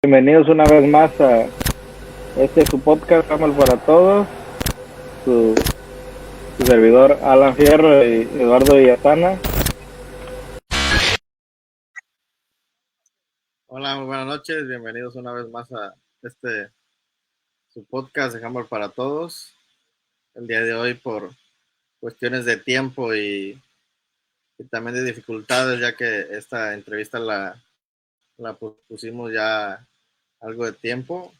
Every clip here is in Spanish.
Bienvenidos una vez más a su podcast, Handball para Todos. Su servidor Alan Fierro y Eduardo Villatana. Hola, muy buenas noches. Bienvenidos una vez más a su podcast de Handball para Todos. El día de hoy, por cuestiones de tiempo y también de dificultades, ya que esta entrevista la pusimos ya algo de tiempo,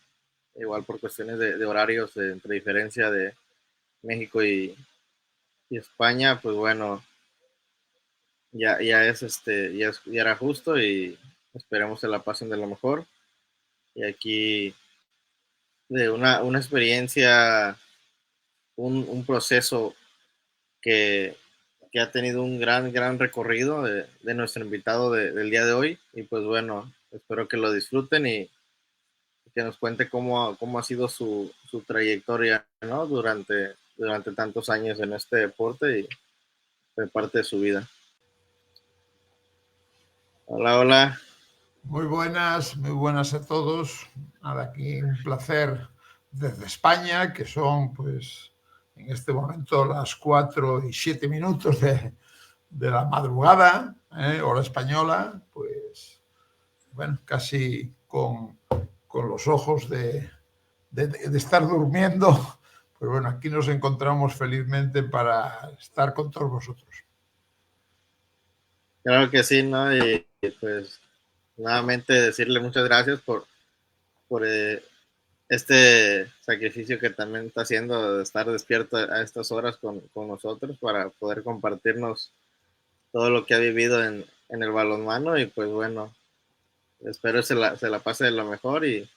igual por cuestiones de horarios entre diferencia de México y España, pues bueno, ya era justo y esperemos que la pasen de lo mejor. Y aquí de una experiencia, un proceso que ha tenido un gran recorrido de nuestro invitado del día de hoy. Y pues bueno, espero que lo disfruten y que nos cuente cómo ha sido su trayectoria, ¿no? Durante tantos años en este deporte y de parte de su vida. Hola, hola. Muy buenas a todos. Nada, aquí un placer desde España, que son pues en este momento las 4:07 de la madrugada, hora española, pues bueno, casi con los ojos de estar durmiendo. Pero bueno, aquí nos encontramos felizmente para estar con todos vosotros. Claro que sí, ¿no? Y pues nuevamente decirle muchas gracias por este sacrificio que también está haciendo de estar despierto a estas horas con nosotros para poder compartirnos todo lo que ha vivido en el balonmano. Y pues bueno, espero se la pase de lo mejor y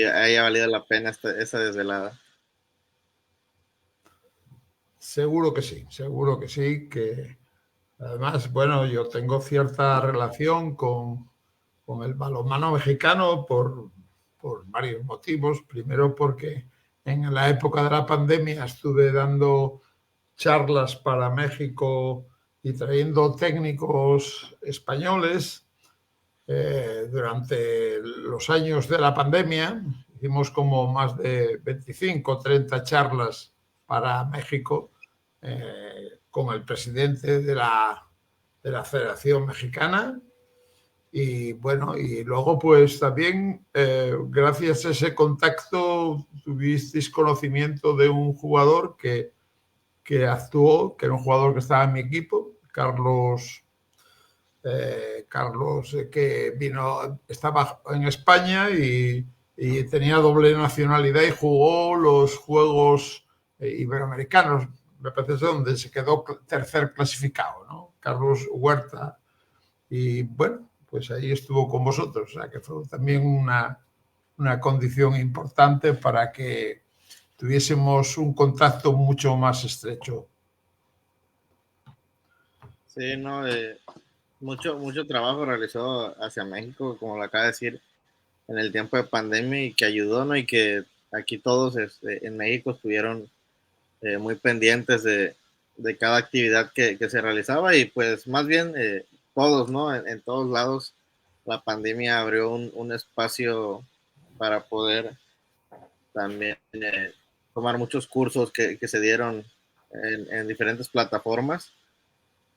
haya valido la pena esa desvelada. Seguro que sí, que además, bueno, yo tengo cierta relación con el balonmano mexicano por varios motivos. Primero porque en la época de la pandemia estuve dando charlas para México y trayendo técnicos españoles durante los años de la pandemia. Hicimos como más de 25 o 30 charlas para México con el presidente de la Federación Mexicana. Y bueno, y luego pues también gracias a ese contacto tuvisteis conocimiento de un jugador que actuó, que era un jugador que estaba en mi equipo, Carlos, que estaba en España y tenía doble nacionalidad y jugó los Juegos Iberoamericanos, me parece, donde se quedó tercer clasificado, ¿no? Carlos Huerta. Y bueno, pues ahí estuvo con vosotros, o sea que fue también una condición importante para que tuviésemos un contacto mucho más estrecho. Sí, no, mucho trabajo realizó hacia México, como lo acaba de decir, en el tiempo de pandemia, y que ayudó, ¿no? Y que aquí todos en México estuvieron muy pendientes de cada actividad que se realizaba. Y pues más bien todos, ¿no? En todos lados la pandemia abrió un espacio para poder también tomar muchos cursos que se dieron en diferentes plataformas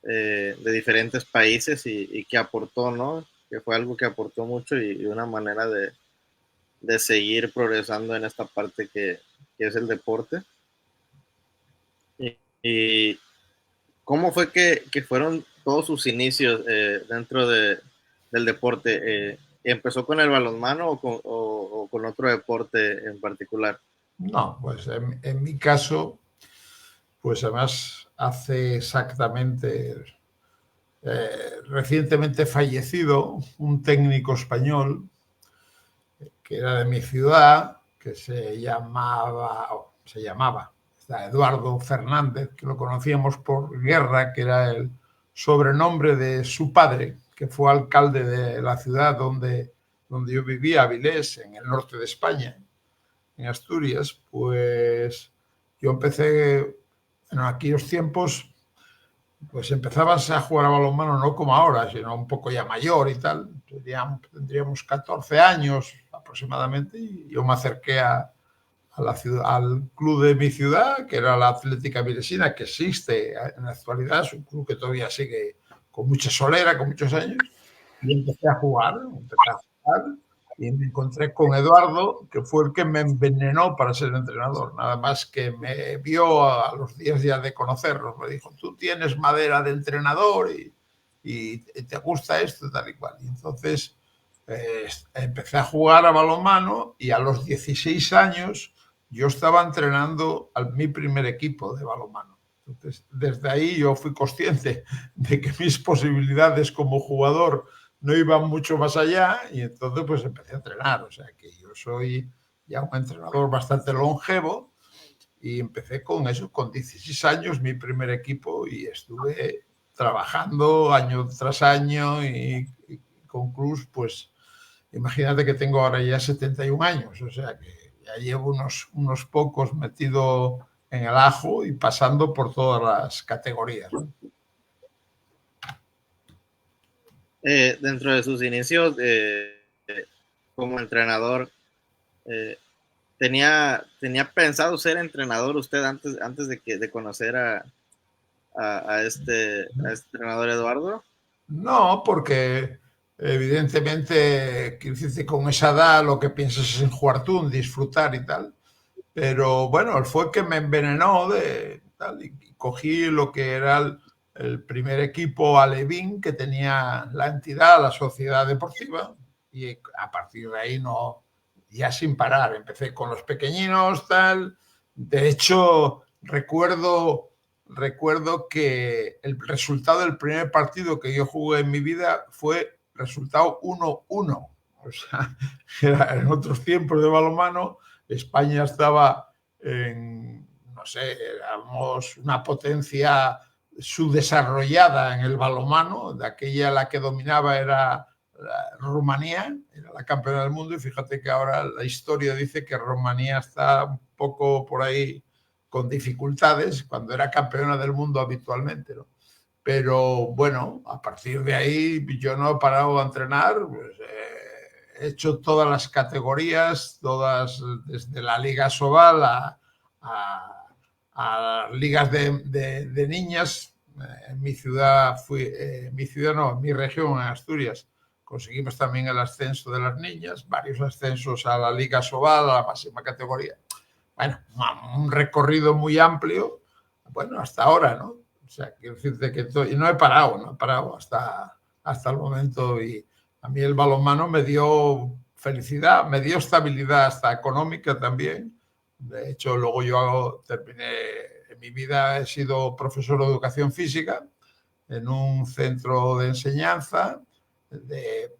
de diferentes países y que aportó, ¿no? Que fue algo que aportó mucho y una manera de seguir progresando en esta parte que es el deporte. Y ¿cómo fue que fueron todos sus inicios dentro del deporte? ¿Empezó con el balonmano o con otro deporte en particular? No, pues en mi caso, pues además hace exactamente, recientemente fallecido, un técnico español que era de mi ciudad, que se llamaba Eduardo Fernández, que lo conocíamos por Guerra, que era el sobrenombre de su padre, que fue alcalde de la ciudad donde yo vivía, Avilés, en el norte de España, en Asturias. Pues yo empecé en aquellos tiempos, pues empezabas a jugar a balonmano no como ahora, sino un poco ya mayor y tal. Tendríamos 14 años aproximadamente y yo me acerqué a la ciudad, al club de mi ciudad, que era la Atlética Miresina, que existe en la actualidad, es un club que todavía sigue con mucha solera, con muchos años, y empecé a jugar y me encontré con Eduardo, que fue el que me envenenó para ser entrenador. Nada más que me vio a los días ya de conocerlos. Me dijo, tú tienes madera de entrenador y te gusta esto, tal y cual. Y entonces empecé a jugar a balonmano y a los 16 años yo estaba entrenando a mi primer equipo de balonmano. Entonces, desde ahí yo fui consciente de que mis posibilidades como jugador no iban mucho más allá y entonces pues empecé a entrenar. O sea que yo soy ya un entrenador bastante longevo y empecé con eso, con 16 años, mi primer equipo y estuve trabajando año tras año y con clubs, pues imagínate que tengo ahora ya 71 años, o sea que ya llevo unos pocos metido en el ajo y pasando por todas las categorías, ¿no? Dentro de sus inicios como entrenador, eh, tenía pensado ser entrenador usted antes de conocer a este entrenador Eduardo. No, porque evidentemente con esa edad lo que piensas es en jugar tú, en disfrutar y tal. Pero bueno, él fue el que me envenenó de tal, y cogí lo que era el primer equipo alevín que tenía la entidad, la sociedad deportiva, y a partir de ahí no, ya sin parar. Empecé con los pequeñinos, tal. De hecho, recuerdo que el resultado del primer partido que yo jugué en mi vida fue resultado 1-1. O sea, era en otros tiempos de balonmano. España estaba en, no sé, éramos una potencia subdesarrollada en el balonmano, de aquella la que dominaba era Rumanía, era la campeona del mundo, y fíjate que ahora la historia dice que Rumanía está un poco por ahí con dificultades, cuando era campeona del mundo habitualmente, ¿no? Pero bueno, a partir de ahí yo no he parado a entrenar, pues, he hecho todas las categorías, todas, desde la Liga Sobal a ligas de niñas. En mi ciudad en mi región, en Asturias, conseguimos también el ascenso de las niñas, varios ascensos a la Liga Sobal, a la máxima categoría. Bueno, un recorrido muy amplio, bueno, hasta ahora, ¿no? O sea, quiero decirte que no he parado hasta el momento, y a mí el balonmano me dio felicidad, me dio estabilidad hasta económica también. De hecho, luego terminé, en mi vida he sido profesor de educación física en un centro de enseñanza de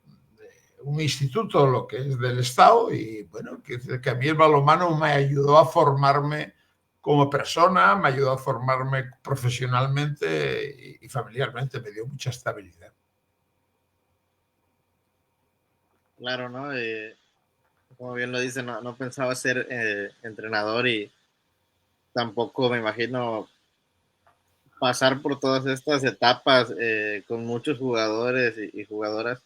un instituto, lo que es del Estado, y bueno, que a mí el balonmano me ayudó a formarme como persona, me ayudó a formarme profesionalmente y familiarmente, me dio mucha estabilidad. Claro, ¿no? Como bien lo dice, no pensaba ser entrenador y tampoco me imagino pasar por todas estas etapas con muchos jugadores y jugadoras,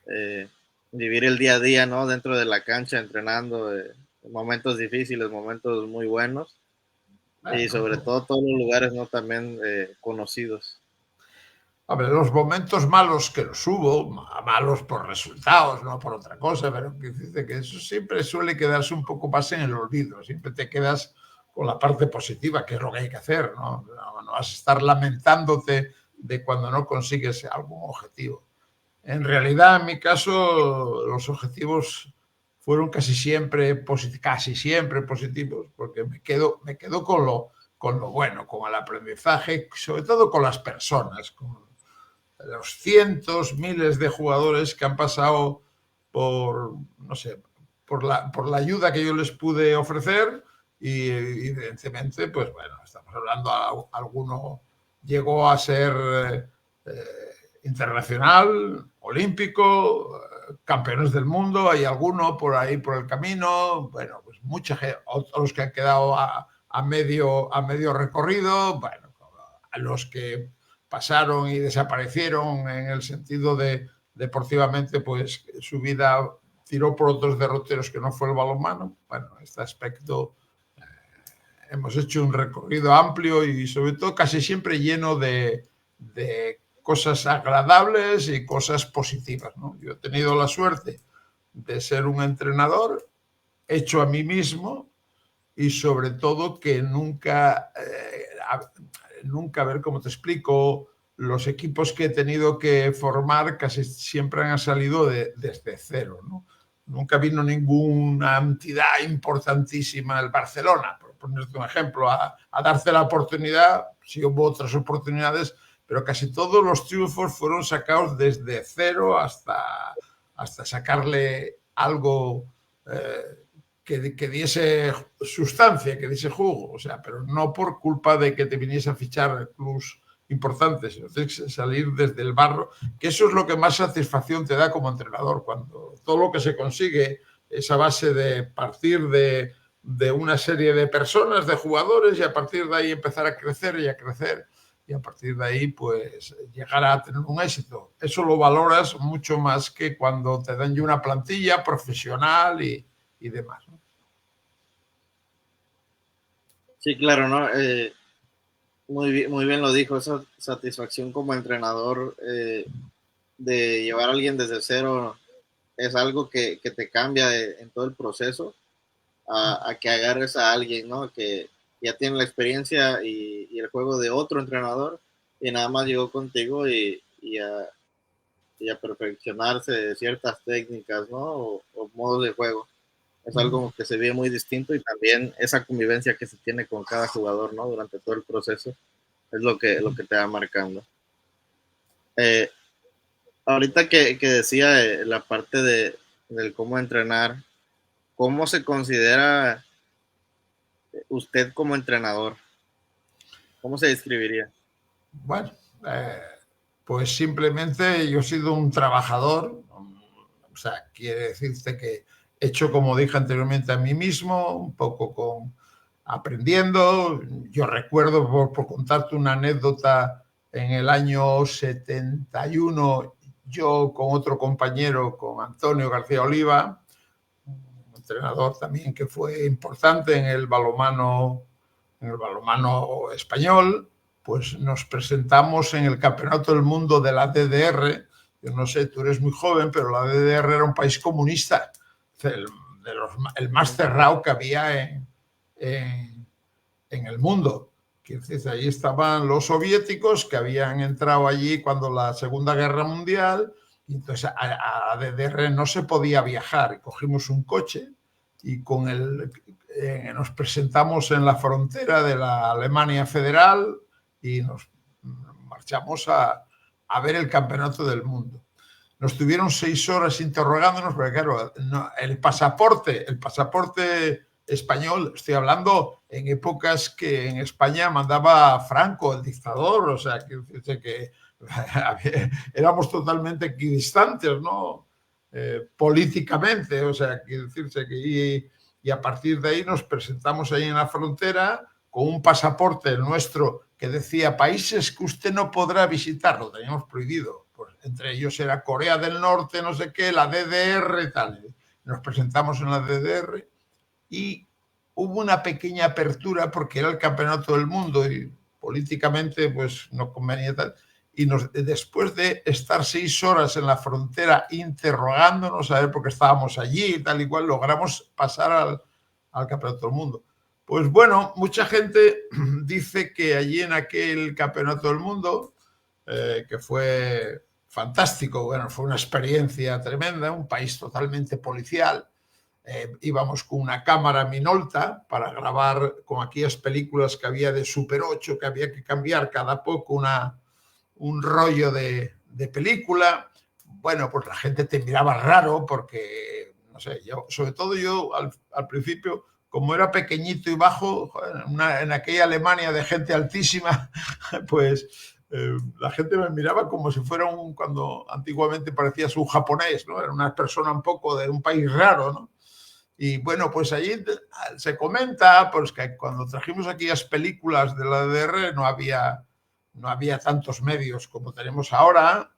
eh, vivir el día a día, ¿no? Dentro de la cancha, entrenando, momentos difíciles, momentos muy buenos y Bueno, sobre todo todos los lugares, ¿no? También conocidos. a ver, los momentos malos que los hubo, malos por resultados, no por otra cosa, pero que eso siempre suele quedarse un poco más en el olvido, siempre te quedas con la parte positiva, que es lo que hay que hacer, ¿no? No vas a estar lamentándote de cuando no consigues algún objetivo. En realidad, en mi caso, los objetivos fueron casi siempre positivos, porque me quedo con lo bueno, con el aprendizaje, sobre todo con las personas, con los cientos, miles de jugadores que han pasado por, no sé, por la ayuda que yo les pude ofrecer, y evidentemente, pues bueno, estamos hablando, alguno llegó a ser internacional, olímpico, campeones del mundo, hay alguno por ahí por el camino, bueno, pues mucha gente, otros que han quedado a medio recorrido, bueno, a los que pasaron y desaparecieron en el sentido de deportivamente, pues su vida tiró por otros derroteros que no fue el balonmano. Bueno, este aspecto hemos hecho un recorrido amplio y sobre todo casi siempre lleno de cosas agradables y cosas positivas, ¿no? Yo he tenido la suerte de ser un entrenador hecho a mí mismo y sobre todo que nunca, a ver cómo te explico, los equipos que he tenido que formar casi siempre han salido desde cero, ¿no? Nunca vino ninguna entidad importantísima, el Barcelona, por ponerte un ejemplo, a darse la oportunidad. Sí hubo otras oportunidades, pero casi todos los triunfos fueron sacados desde cero hasta sacarle algo que diese sustancia, que diese jugo, o sea, pero no por culpa de que te viniese a fichar clubs importantes, sino tienes que salir desde el barro, que eso es lo que más satisfacción te da como entrenador, cuando todo lo que se consigue es a base de partir de una serie de personas, de jugadores, y a partir de ahí empezar a crecer y a crecer, y a partir de ahí pues llegar a tener un éxito. Eso lo valoras mucho más que cuando te dan ya una plantilla profesional y demás, ¿no? Sí, claro, ¿no? Muy bien lo dijo, esa satisfacción como entrenador de llevar a alguien desde cero es algo que te cambia en todo el proceso a que agarres a alguien, ¿no? Que ya tiene la experiencia y el juego de otro entrenador y nada más llegó contigo y a perfeccionarse ciertas técnicas, ¿no? O modos de juego. Es algo que se ve muy distinto y también esa convivencia que se tiene con cada jugador, ¿no? Durante todo el proceso es lo que te va marcando. Ahorita que decía la parte del cómo entrenar, ¿cómo se considera usted como entrenador? ¿Cómo se describiría? Bueno, pues simplemente yo he sido un trabajador, o sea, quiere decirte que he hecho, como dije anteriormente, a mí mismo, un poco aprendiendo. Yo recuerdo, por contarte una anécdota, en el año 71, yo con otro compañero, con Antonio García Oliva, un entrenador también que fue importante en el balonmano español, pues nos presentamos en el Campeonato del Mundo de la DDR. Yo no sé, tú eres muy joven, pero la DDR era un país comunista, el más cerrado que había en el mundo. Allí estaban los soviéticos que habían entrado allí cuando la Segunda Guerra Mundial, y entonces a DDR no se podía viajar. Cogimos un coche y nos presentamos en la frontera de la Alemania Federal y nos marchamos a ver el Campeonato del Mundo. Nos tuvieron 6 horas interrogándonos, porque claro, el pasaporte español, estoy hablando en épocas que en España mandaba Franco, el dictador, o sea, que éramos totalmente equidistantes, ¿no? Políticamente, o sea, quiere decirse que y a partir de ahí nos presentamos ahí en la frontera con un pasaporte nuestro que decía países que usted no podrá visitar, lo teníamos prohibido. Pues entre ellos era Corea del Norte, no sé qué, la DDR y tal. Nos presentamos en la DDR y hubo una pequeña apertura porque era el Campeonato del Mundo y políticamente pues no convenía tal. Y después de estar 6 horas en la frontera interrogándonos a ver por qué estábamos allí y tal y cual, logramos pasar al Campeonato del Mundo. Pues bueno, mucha gente dice que allí en aquel Campeonato del Mundo, que fue fantástico, bueno, fue una experiencia tremenda, un país totalmente policial. Íbamos con una cámara Minolta para grabar con aquellas películas que había de Super 8, que había que cambiar cada poco un rollo de película. Bueno, pues la gente te miraba raro porque, no sé, sobre todo yo al principio, como era pequeñito y bajo, en aquella Alemania de gente altísima, pues la gente me miraba como si fuera cuando antiguamente parecías un japonés, ¿no? Era una persona un poco de un país raro, ¿no? Y bueno, pues allí se comenta pues, que cuando trajimos aquellas películas de la DDR no había no había tantos medios como tenemos ahora,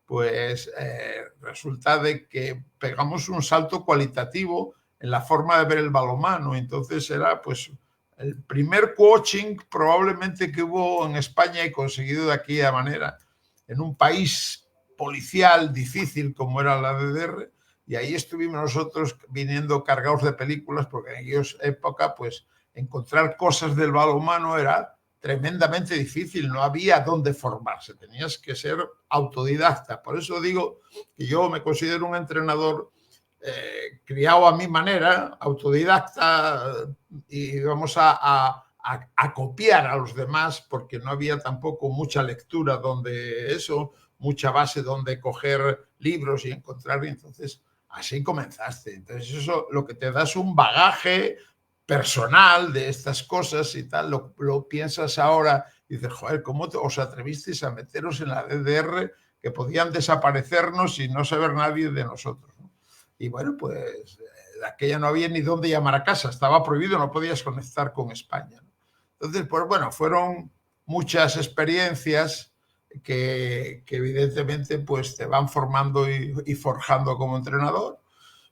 pues resulta de que pegamos un salto cualitativo en la forma de ver el balonmano. Entonces era pues el primer coaching probablemente que hubo en España y conseguido de aquella manera, en un país policial difícil como era la DDR, y ahí estuvimos nosotros viniendo cargados de películas, porque en aquella época pues encontrar cosas del balonmano era tremendamente difícil, no había dónde formarse, tenías que ser autodidacta. Por eso digo que yo me considero un entrenador criado a mi manera, autodidacta, y vamos a copiar a los demás, porque no había tampoco mucha lectura donde eso, mucha base donde coger libros y encontrar, y entonces así comenzaste. Entonces eso lo que te da es un bagaje personal de estas cosas y tal, lo piensas ahora y dices, joder, ¿cómo os atrevisteis a meteros en la DDR que podían desaparecernos y no saber nadie de nosotros, ¿no? Y bueno, pues de aquella no había ni dónde llamar a casa, estaba prohibido, no podías conectar con España, ¿no? Entonces, pues bueno, fueron muchas experiencias que evidentemente pues te van formando y forjando como entrenador.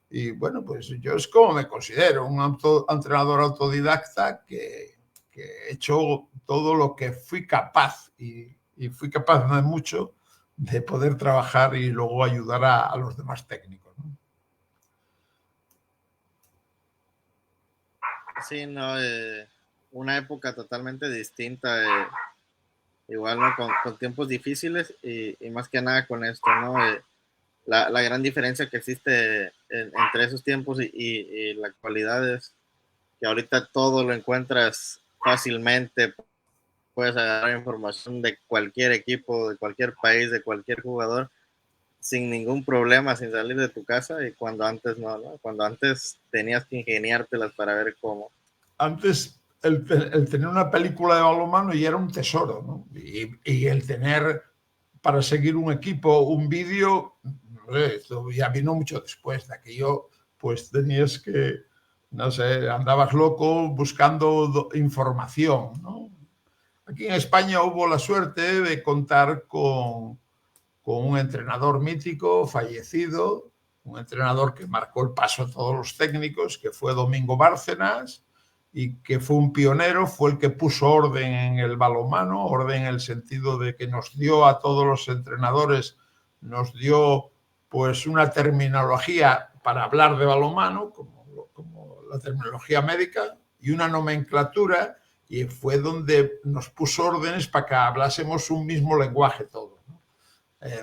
Y bueno, pues yo es como me considero, un entrenador autodidacta que he hecho todo lo que fui capaz y fui capaz de mucho de poder trabajar y luego ayudar a los demás técnicos, ¿no? Sí, no, una época totalmente distinta, igual, ¿no? Con tiempos difíciles y más que nada con esto, ¿no? La gran diferencia que existe entre esos tiempos y la actualidad es que ahorita todo lo encuentras fácilmente, puedes agarrar información de cualquier equipo, de cualquier país, de cualquier jugador, sin ningún problema, sin salir de tu casa, y cuando antes no, ¿no? Cuando antes tenías que ingeniártelas para ver cómo. Antes el tener una película de balonmano ya era un tesoro, ¿no? Y el tener para seguir un equipo, un vídeo, no sé, esto ya vino mucho después de aquello, pues tenías que, no sé, andabas loco buscando información, ¿no? Aquí en España hubo la suerte de contar con un entrenador mítico fallecido, un entrenador que marcó el paso a todos los técnicos, que fue Domingo Bárcenas, y que fue un pionero, fue el que puso orden en el balonmano, orden en el sentido de que nos dio a todos los entrenadores, nos dio pues una terminología para hablar de balonmano, como la terminología médica, y una nomenclatura, y fue donde nos puso órdenes para que hablásemos un mismo lenguaje todos, ¿no?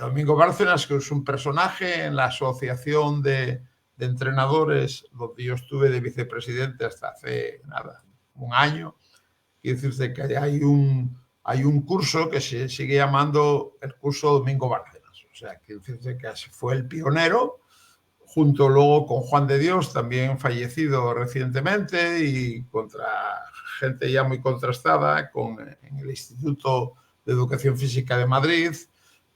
Domingo Bárcenas, que es un personaje en la asociación de entrenadores, donde yo estuve de vicepresidente hasta hace nada, un año. Quiere decirse que hay un curso que se sigue llamando el curso Domingo Bárcenas. O sea, quiere decirse que fue el pionero, junto luego con Juan de Dios, también fallecido recientemente, y contra gente ya muy contrastada, en el Instituto de Educación Física de Madrid,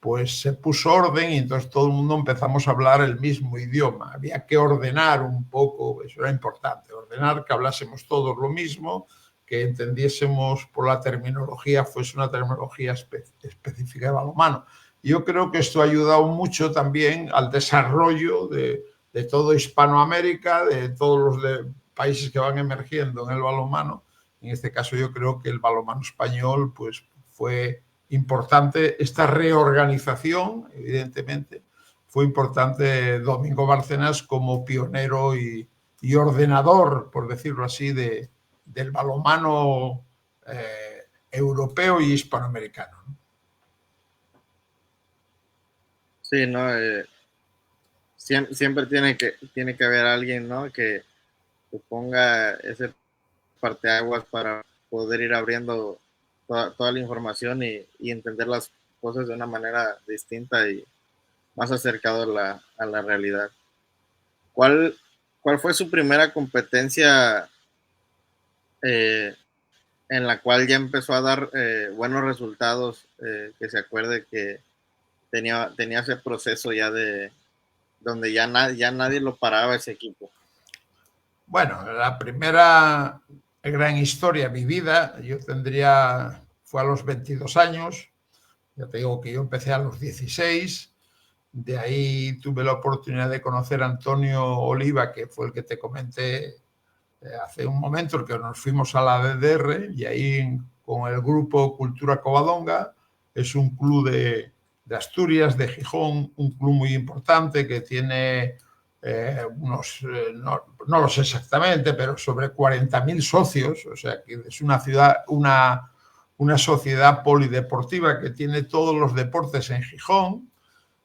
pues se puso orden y entonces todo el mundo empezamos a hablar el mismo idioma. Había que ordenar un poco, eso era importante, ordenar, que hablásemos todos lo mismo, que entendiésemos por la terminología, fuese una terminología específica de balonmano. Yo creo que esto ha ayudado mucho también al desarrollo de todo Hispanoamérica, de todos los países que van emergiendo en el balonmano. En este caso yo creo que el balonmano español pues fue importante, esta reorganización, evidentemente, fue importante Domingo Bárcenas como pionero y ordenador, por decirlo así, del balonmano europeo y hispanoamericano. Sí, ¿no? Siempre tiene que haber alguien, ¿no? Que ponga ese parteaguas para poder ir abriendo toda la información y entender las cosas de una manera distinta y más acercado a la realidad. ¿Cuál fue su primera competencia en la cual ya empezó a dar buenos resultados, que se acuerde que tenía ese proceso ya de donde ya nadie lo paraba ese equipo? Bueno, la primera gran historia vivida, fue a los 22 años. Ya te digo que yo empecé a los 16. De ahí tuve la oportunidad de conocer a Antonio Oliva, que fue el que te comenté hace un momento, el que nos fuimos a la DDR, y ahí con el grupo Cultura Covadonga, es un club de Asturias, de Gijón, un club muy importante que tiene no lo sé exactamente, pero sobre 40.000 socios, o sea que es una ciudad, una sociedad polideportiva que tiene todos los deportes en Gijón,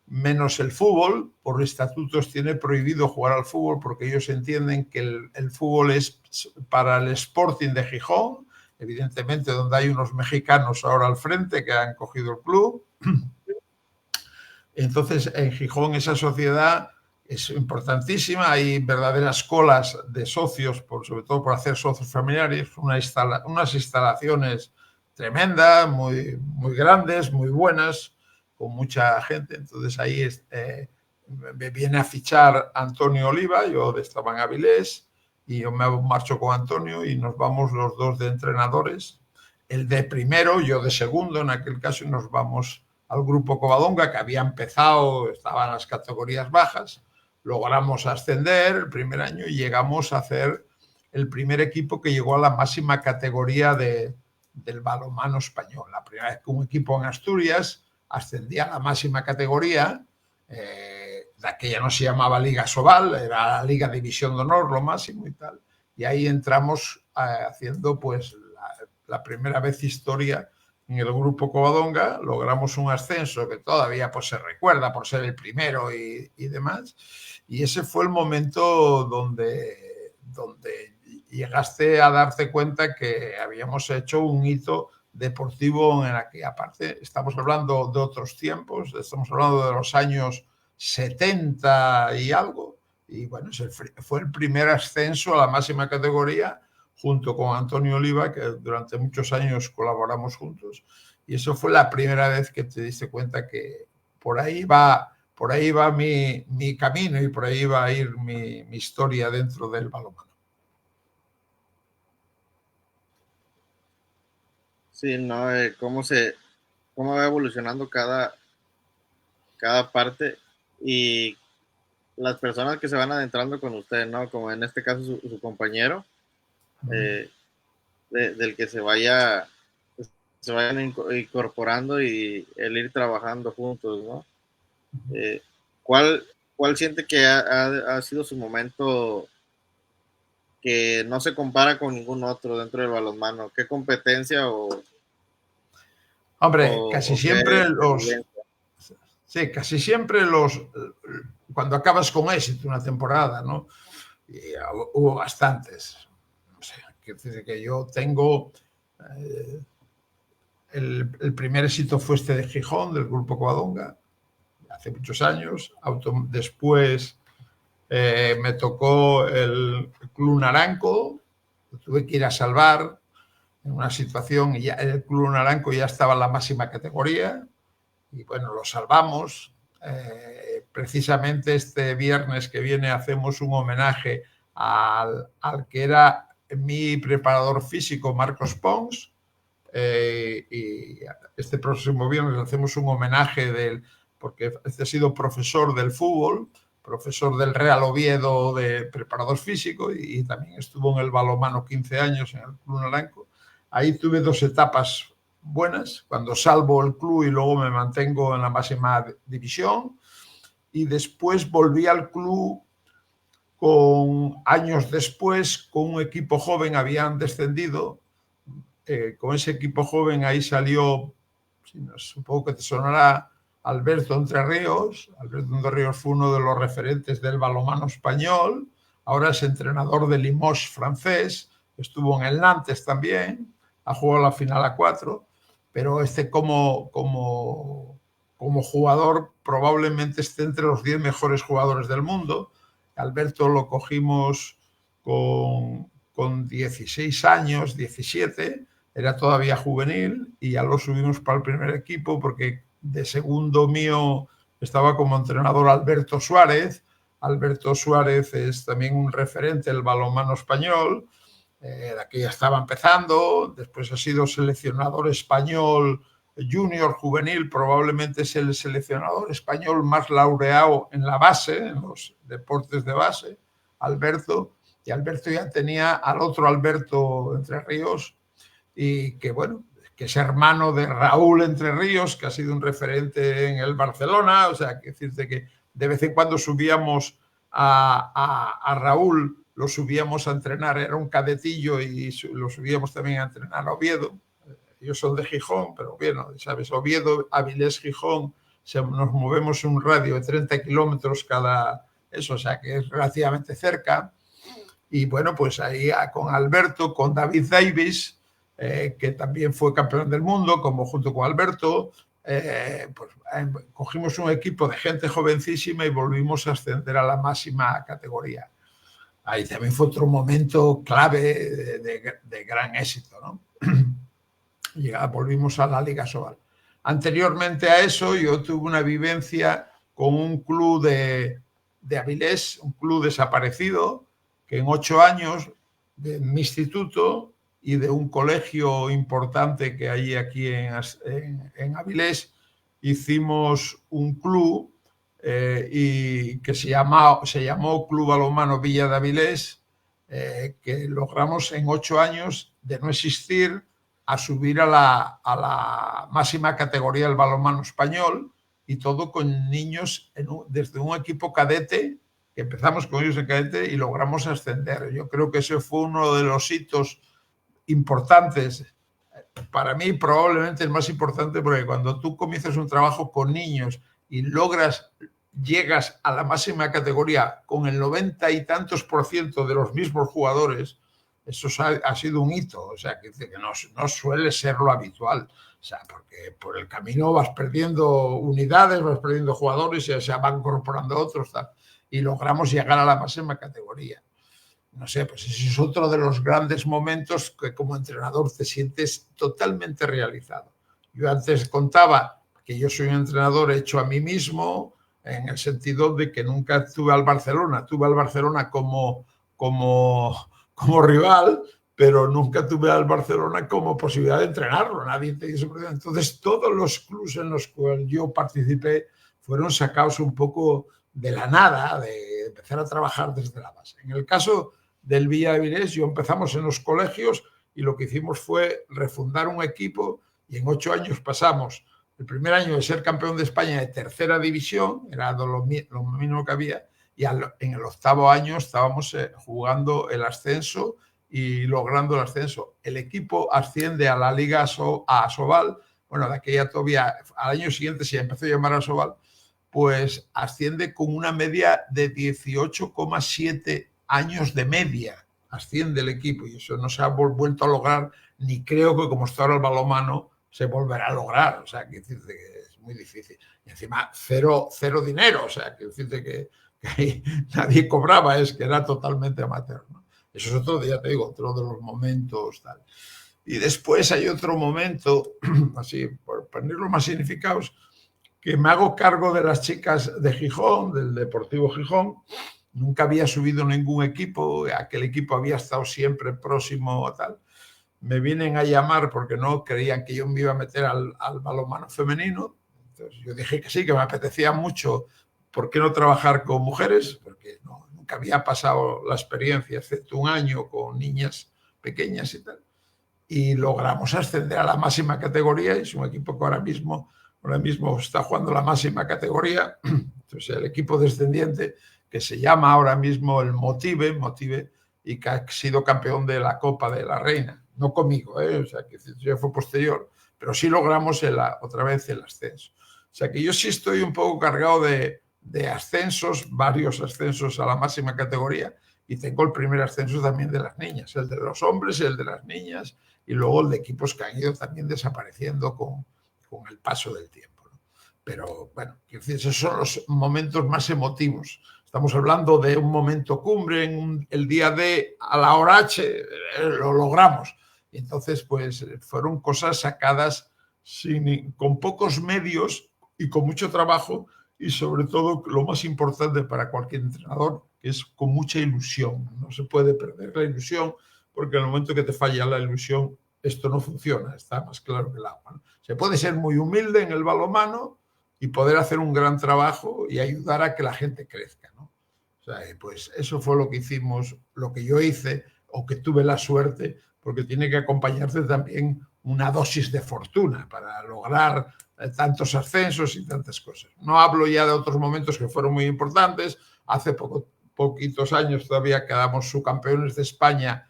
menos el fútbol. Por estatutos tiene prohibido jugar al fútbol porque ellos entienden que el fútbol es para el Sporting de Gijón, evidentemente donde hay unos mexicanos ahora al frente que han cogido el club. Entonces en Gijón esa sociedad es importantísima, hay verdaderas colas de socios, sobre todo por hacer socios familiares, unas instalaciones tremendas, muy, muy grandes, muy buenas, con mucha gente. Entonces ahí me viene a fichar Antonio Oliva, yo estaba en Avilés, y yo me marcho con Antonio y nos vamos los dos de entrenadores, el de primero, yo de segundo en aquel caso, y nos vamos al grupo Covadonga, que había empezado, estaba en las categorías bajas. Logramos ascender el primer año y llegamos a hacer el primer equipo que llegó a la máxima categoría del balonmano español. La primera vez que un equipo en Asturias ascendía a la máxima categoría, la que ya no se llamaba Liga Sobal, era la Liga División de Honor, lo máximo y tal. Y ahí entramos haciendo pues la primera vez historia en el grupo Covadonga, logramos un ascenso que todavía pues se recuerda por ser el primero y demás. Y ese fue el momento donde llegaste a darte cuenta que habíamos hecho un hito deportivo en la que, aparte, estamos hablando de otros tiempos, estamos hablando de los años 70 y algo, y bueno, fue el primer ascenso a la máxima categoría junto con Antonio Oliva, que durante muchos años colaboramos juntos, y eso fue la primera vez que te diste cuenta que por ahí va mi camino y por ahí va a ir mi historia dentro del balonmano. Sí, ¿no? Cómo va evolucionando cada parte y las personas que se van adentrando con usted, ¿no? Como en este caso su compañero, del que se vayan incorporando y el ir trabajando juntos, ¿no? ¿Cuál siente que ha sido su momento que no se compara con ningún otro dentro del balonmano? ¿Qué competencia Hombre, casi siempre cuando acabas con éxito una temporada, ¿no? Y hubo bastantes. No sé, quiero decir que yo tengo el primer éxito fue este de Gijón, del grupo Covadonga, hace muchos años. Después me tocó el Club Naranco, lo tuve que ir a salvar en una situación, y ya el Club Naranco ya estaba en la máxima categoría, y bueno, lo salvamos. Precisamente este viernes que viene hacemos un homenaje al que era mi preparador físico, Marcos Pons, y este próximo viernes hacemos un homenaje porque este ha sido profesor del fútbol, profesor del Real Oviedo de preparador físico, y también estuvo en el balonmano 15 años en el Club Naranco. Ahí tuve dos etapas buenas, cuando salvo el club y luego me mantengo en la máxima división, y después volví al club años después con un equipo joven, habían descendido. Con ese equipo joven ahí salió, supongo que te sonará, Alberto Entre Ríos. Alberto Entre Ríos fue uno de los referentes del balonmano español, ahora es entrenador de Limoges francés, estuvo en el Nantes también, ha jugado la final a 4, pero como jugador probablemente esté entre los 10 mejores jugadores del mundo. Alberto lo cogimos con 16 años, 17, era todavía juvenil, y ya lo subimos para el primer equipo porque de segundo mío estaba como entrenador Alberto Suárez. Alberto Suárez es también un referente del balonmano español, aquí ya estaba empezando, después ha sido seleccionador español junior juvenil, probablemente es el seleccionador español más laureado en la base, en los deportes de base, Alberto, y Alberto ya tenía al otro Alberto Entre Ríos, y que bueno, que es hermano de Raúl Entre Ríos, que ha sido un referente en el Barcelona, o sea, que decirte que de vez en cuando subíamos a Raúl, lo subíamos a entrenar, era un cadetillo y lo subíamos también a entrenar a Oviedo. Ellos son de Gijón, pero bueno, sabes, Oviedo, Avilés, Gijón, nos movemos un radio de 30 kilómetros cada eso, o sea, que es relativamente cerca. Y bueno, pues ahí con Alberto, con David Davis, que también fue campeón del mundo, como junto con Alberto, pues cogimos un equipo de gente jovencísima y volvimos a ascender a la máxima categoría. Ahí también fue otro momento clave de gran éxito, ¿no? Volvimos a la Liga Sobal. Anteriormente a eso, yo tuve una vivencia con un club de Avilés, un club desaparecido, que en 8 años de mi instituto y de un colegio importante que hay aquí en Avilés, hicimos un club y que se llamó Club Balonmano Villa de Avilés, que logramos en 8 años de no existir a subir a la máxima categoría del balonmano español, y todo con niños desde un equipo cadete, que empezamos con ellos en cadete y logramos ascender. Yo creo que ese fue uno de los hitos importantes. Para mí probablemente el más importante, porque cuando tú comienzas un trabajo con niños y llegas a la máxima categoría con el 90 y tantos % de los mismos jugadores, eso ha sido un hito, o sea, que no suele ser lo habitual, o sea, porque por el camino vas perdiendo unidades, vas perdiendo jugadores y se van incorporando otros, tal, y logramos llegar a la máxima categoría. No sé, pues ese es otro de los grandes momentos que como entrenador te sientes totalmente realizado. Yo antes contaba que yo soy un entrenador hecho a mí mismo, en el sentido de que nunca tuve al Barcelona como rival, pero nunca tuve al Barcelona como posibilidad de entrenarlo. Nadie te dio esa oportunidad. Entonces, todos los clubes en los cuales yo participé fueron sacados un poco de la nada, de empezar a trabajar desde la base. En el caso del Villa de Avilés, yo empezamos en los colegios y lo que hicimos fue refundar un equipo, y en 8 años pasamos el primer año de ser campeón de España de tercera división, era lo mínimo que había, y en el 8º año estábamos jugando el ascenso y logrando el ascenso. El equipo asciende a la Liga a Sobal, bueno, de aquella todavía, al año siguiente se empezó a llamar a Sobal, pues asciende con una media de 18,7 años de media, asciende el equipo, y eso no se ha vuelto a lograr, ni creo que como está ahora el balonmano se volverá a lograr, o sea, que es muy difícil. Y encima cero dinero, o sea, que decirte que ahí nadie cobraba, es que era totalmente amateur, ¿no? Eso es otro, ya te digo, otro de los momentos tal. Y después hay otro momento, así, por ponerlos más significados, que me hago cargo de las chicas de Gijón, del Deportivo Gijón. Nunca había subido ningún equipo, aquel equipo había estado siempre próximo a tal. Me vienen a llamar porque no creían que yo me iba a meter al balonmano femenino. Entonces yo dije que sí, que me apetecía mucho. ¿Por qué no trabajar con mujeres? Porque nunca había pasado la experiencia, excepto un año con niñas pequeñas y tal. Y logramos ascender a la máxima categoría. Es un equipo que ahora mismo está jugando la máxima categoría. Entonces el equipo descendiente, que se llama ahora mismo el Motive, y que ha sido campeón de la Copa de la Reina. No conmigo, o sea, que ya fue posterior, pero sí logramos otra vez el ascenso. O sea, que yo sí estoy un poco cargado de ascensos, varios ascensos a la máxima categoría, y tengo el primer ascenso también de las niñas, el de los hombres y el de las niñas, y luego el de equipos que han ido también desapareciendo con el paso del tiempo, ¿no? Pero bueno, esos son los momentos más emotivos. Estamos hablando de un momento cumbre, el día D a la hora H, lo logramos. Y entonces, pues, fueron cosas sacadas con pocos medios y con mucho trabajo, y sobre todo, lo más importante para cualquier entrenador, que es con mucha ilusión. No se puede perder la ilusión, porque en el momento que te falla la ilusión, esto no funciona, está más claro que el agua, ¿no? Se puede ser muy humilde en el balonmano y poder hacer un gran trabajo y ayudar a que la gente crezca, ¿no? O sea, pues eso fue lo que hicimos, lo que yo hice, o que tuve la suerte, porque tiene que acompañarte también una dosis de fortuna para lograr tantos ascensos y tantas cosas. No hablo ya de otros momentos que fueron muy importantes. Hace poquitos años todavía quedamos subcampeones de España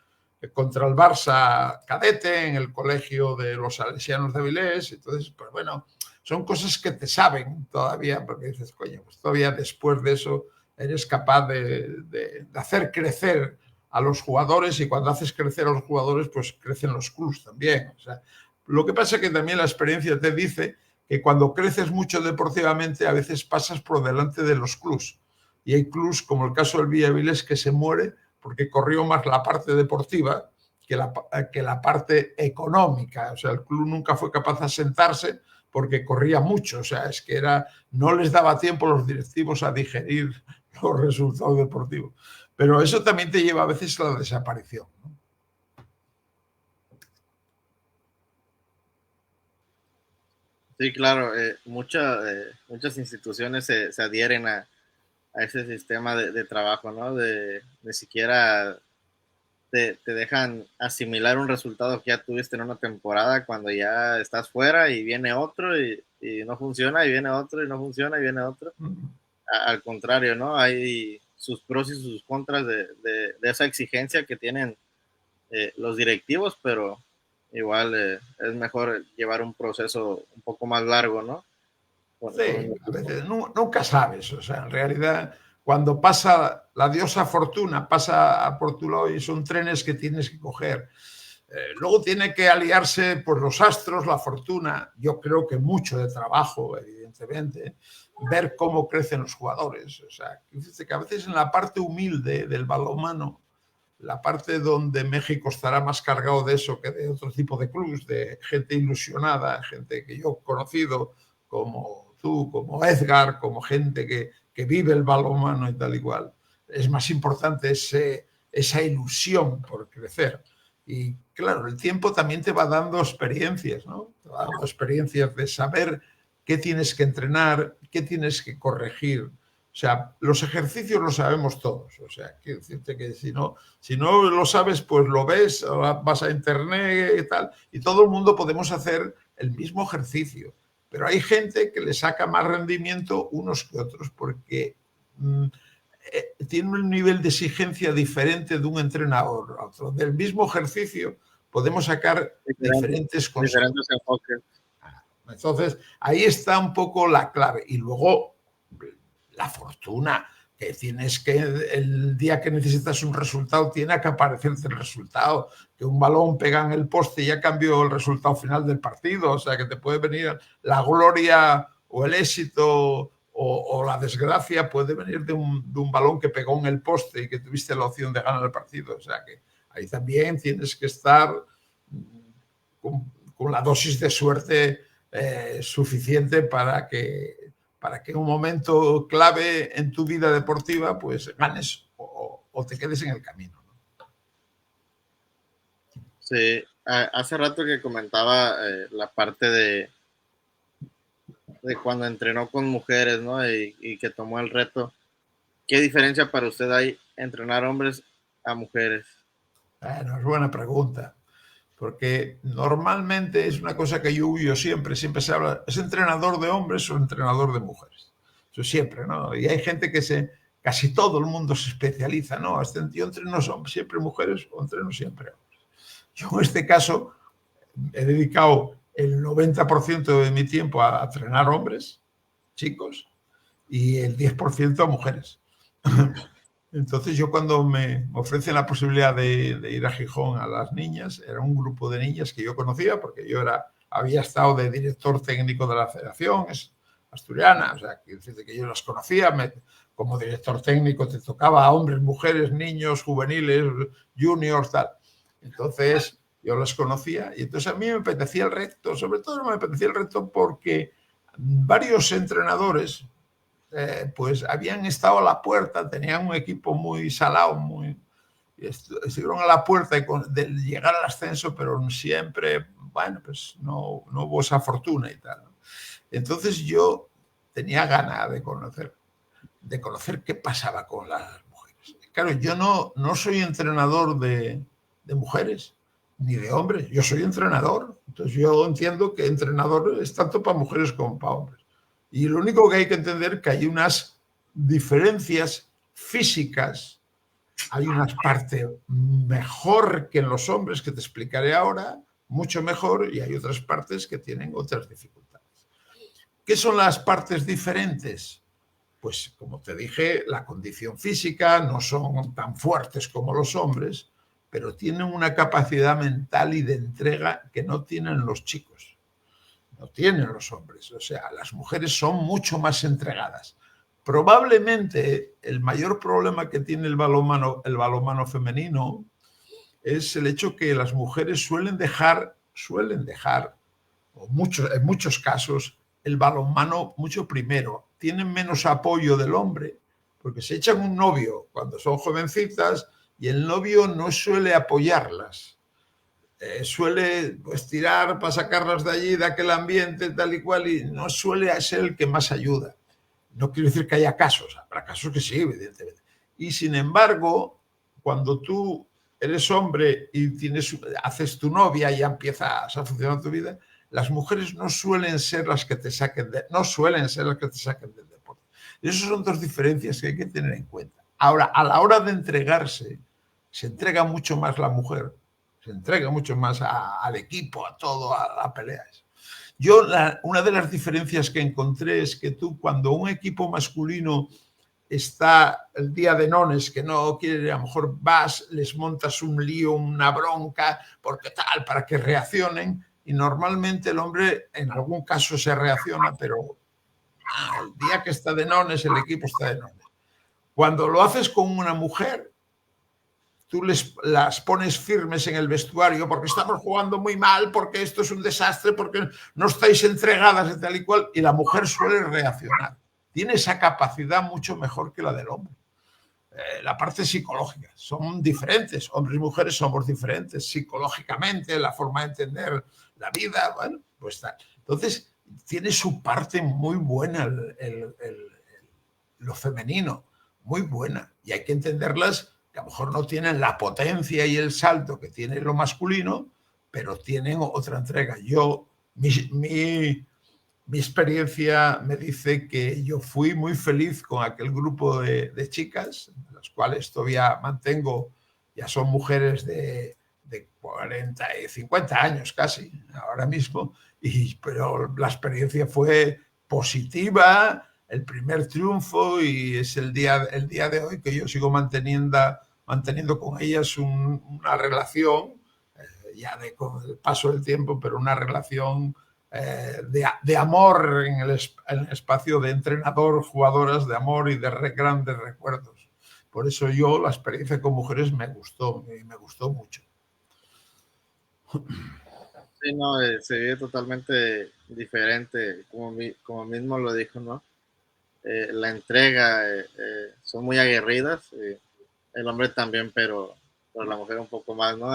contra el Barça cadete en el colegio de los Salesianos de Avilés. Entonces, pues bueno, son cosas que te saben todavía, porque dices, coño, pues todavía después de eso eres capaz de hacer crecer a los jugadores, y cuando haces crecer a los jugadores, pues crecen los clubs también. O sea, lo que pasa es que también la experiencia te dice que cuando creces mucho deportivamente, a veces pasas por delante de los clubs. Y hay clubs, como el caso del Villavilés, que se muere porque corrió más la parte deportiva que la parte económica. O sea, el club nunca fue capaz de sentarse porque corría mucho. O sea, es que no les daba tiempo a los directivos a digerir los resultados deportivos. Pero eso también te lleva a veces a la desaparición, ¿no? Sí, claro, muchas instituciones se adhieren a ese sistema de trabajo, ¿no? De siquiera te dejan asimilar un resultado que ya tuviste en una temporada cuando ya estás fuera y viene otro y no funciona, y viene otro y no funciona y viene otro. Al contrario, ¿no? Hay sus pros y sus contras de esa exigencia que tienen los directivos, pero igual es mejor llevar un proceso un poco más largo, ¿no? Sí, a veces nunca sabes. O sea, en realidad, cuando pasa la diosa fortuna, pasa por tu lado y son trenes que tienes que coger. Luego tiene que aliarse pues, los astros, la fortuna. Yo creo que mucho de trabajo, evidentemente, ver cómo crecen los jugadores. O sea, que a veces en la parte humilde del balonmano, la parte donde México estará más cargado de eso que de otro tipo de clubes, de gente ilusionada, gente que yo he conocido como tú, como Edgar, como gente que vive el balonmano y tal igual. Es más importante esa ilusión por crecer. Y claro, el tiempo también te va dando experiencias, ¿no? Te va dando experiencias de saber qué tienes que entrenar, qué tienes que corregir. O sea, los ejercicios los sabemos todos. O sea, quiero decirte que si no lo sabes, pues lo ves, vas a internet y tal, y todo el mundo podemos hacer el mismo ejercicio. Pero hay gente que le saca más rendimiento unos que otros porque tiene un nivel de exigencia diferente de un entrenador a otro. Del mismo ejercicio podemos sacar diferentes enfoques. Entonces, ahí está un poco la clave. Y luego, la fortuna, que tienes que, el día que necesitas un resultado, tiene que aparecerte el resultado. Que un balón pega en el poste y ya cambió el resultado final del partido. O sea, que te puede venir la gloria o el éxito o la desgracia, puede venir de un balón que pegó en el poste y que tuviste la opción de ganar el partido. O sea, que ahí también tienes que estar con la dosis de suerte suficiente para que en un momento clave en tu vida deportiva pues ganes o te quedes en el camino, ¿no? Sí, hace rato que comentaba la parte de cuando entrenó con mujeres, ¿no? Y que tomó el reto. ¿Qué diferencia para usted hay entrenar hombres a mujeres? Bueno, es buena pregunta, porque normalmente es una cosa que yo huyo siempre se habla, ¿es entrenador de hombres o entrenador de mujeres? Eso siempre, ¿no? Y hay gente casi todo el mundo se especializa, ¿no? Yo entreno siempre mujeres o entreno siempre hombres. Yo en este caso he dedicado el 90% de mi tiempo a entrenar hombres, chicos, y el 10% a mujeres. Entonces yo cuando me ofrecen la posibilidad de ir a Gijón a las niñas, era un grupo de niñas que yo conocía porque yo había estado de director técnico de la federación asturiana, o sea, que yo las conocía, como director técnico te tocaba a hombres, mujeres, niños, juveniles, juniors, tal. Entonces yo las conocía y entonces a mí me apetecía el reto, sobre todo me apetecía el reto porque varios entrenadores pues habían estado a la puerta, tenían un equipo muy salado, estuvieron a la puerta de llegar al ascenso, pero siempre, bueno, pues no hubo esa fortuna y tal. Entonces yo tenía ganas de conocer qué pasaba con las mujeres. Claro, yo no soy entrenador de mujeres ni de hombres, yo soy entrenador. Entonces yo entiendo que entrenador es tanto para mujeres como para hombres. Y lo único que hay que entender es que hay unas diferencias físicas, hay una parte mejor que en los hombres, que te explicaré ahora, mucho mejor, y hay otras partes que tienen otras dificultades. ¿Qué son las partes diferentes? Pues, como te dije, la condición física, no son tan fuertes como los hombres, pero tienen una capacidad mental y de entrega que no tienen los chicos, no tienen los hombres. O sea, las mujeres son mucho más entregadas. Probablemente el mayor problema que tiene el balonmano femenino es el hecho que las mujeres suelen dejar, en muchos casos, el balonmano mucho primero. Tienen menos apoyo del hombre, porque se echan un novio cuando son jovencitas y el novio no suele apoyarlas. Suele tirar para sacarlas de allí, de aquel ambiente, tal y cual, y no suele ser el que más ayuda. No quiero decir que haya casos, habrá casos que sí, evidentemente. Y sin embargo, cuando tú eres hombre y haces tu novia y ya empiezas a funcionar tu vida, las mujeres no suelen ser las que te saquen del deporte. Y esas son dos diferencias que hay que tener en cuenta. Ahora, a la hora de entregarse, se entrega mucho más la mujer, se entrega mucho más al equipo, a todo, a la pelea. Una de las diferencias que encontré es que tú, cuando un equipo masculino está el día de nones, que no quiere, a lo mejor vas, les montas un lío, una bronca, porque tal, para que reaccionen, y normalmente el hombre en algún caso se reacciona, pero el día que está de nones, el equipo está de nones. Cuando lo haces con una mujer, tú las pones firmes en el vestuario porque estamos jugando muy mal, porque esto es un desastre, porque no estáis entregadas y tal y cual, y la mujer suele reaccionar. Tiene esa capacidad mucho mejor que la del hombre. La parte psicológica, son diferentes, hombres y mujeres somos diferentes psicológicamente, la forma de entender la vida, bueno, pues tal. Entonces, tiene su parte muy buena lo femenino, muy buena, y hay que entenderlas, que a lo mejor no tienen la potencia y el salto que tiene lo masculino, pero tienen otra entrega. Mi experiencia me dice que yo fui muy feliz con aquel grupo de chicas, las cuales todavía mantengo, ya son mujeres de 40 y 50 años casi, ahora mismo, pero la experiencia fue positiva, el primer triunfo, y es el día de hoy que yo sigo manteniendo con ellas una relación, ya con el paso del tiempo, pero una relación de amor en el espacio de entrenador, jugadoras, de amor y de grandes recuerdos. Por eso la experiencia con mujeres me gustó mucho. Sí, no, se vive totalmente diferente, como mismo lo dijo, ¿no? La entrega, son muy aguerridas, el hombre también, pero la mujer un poco más, ¿no?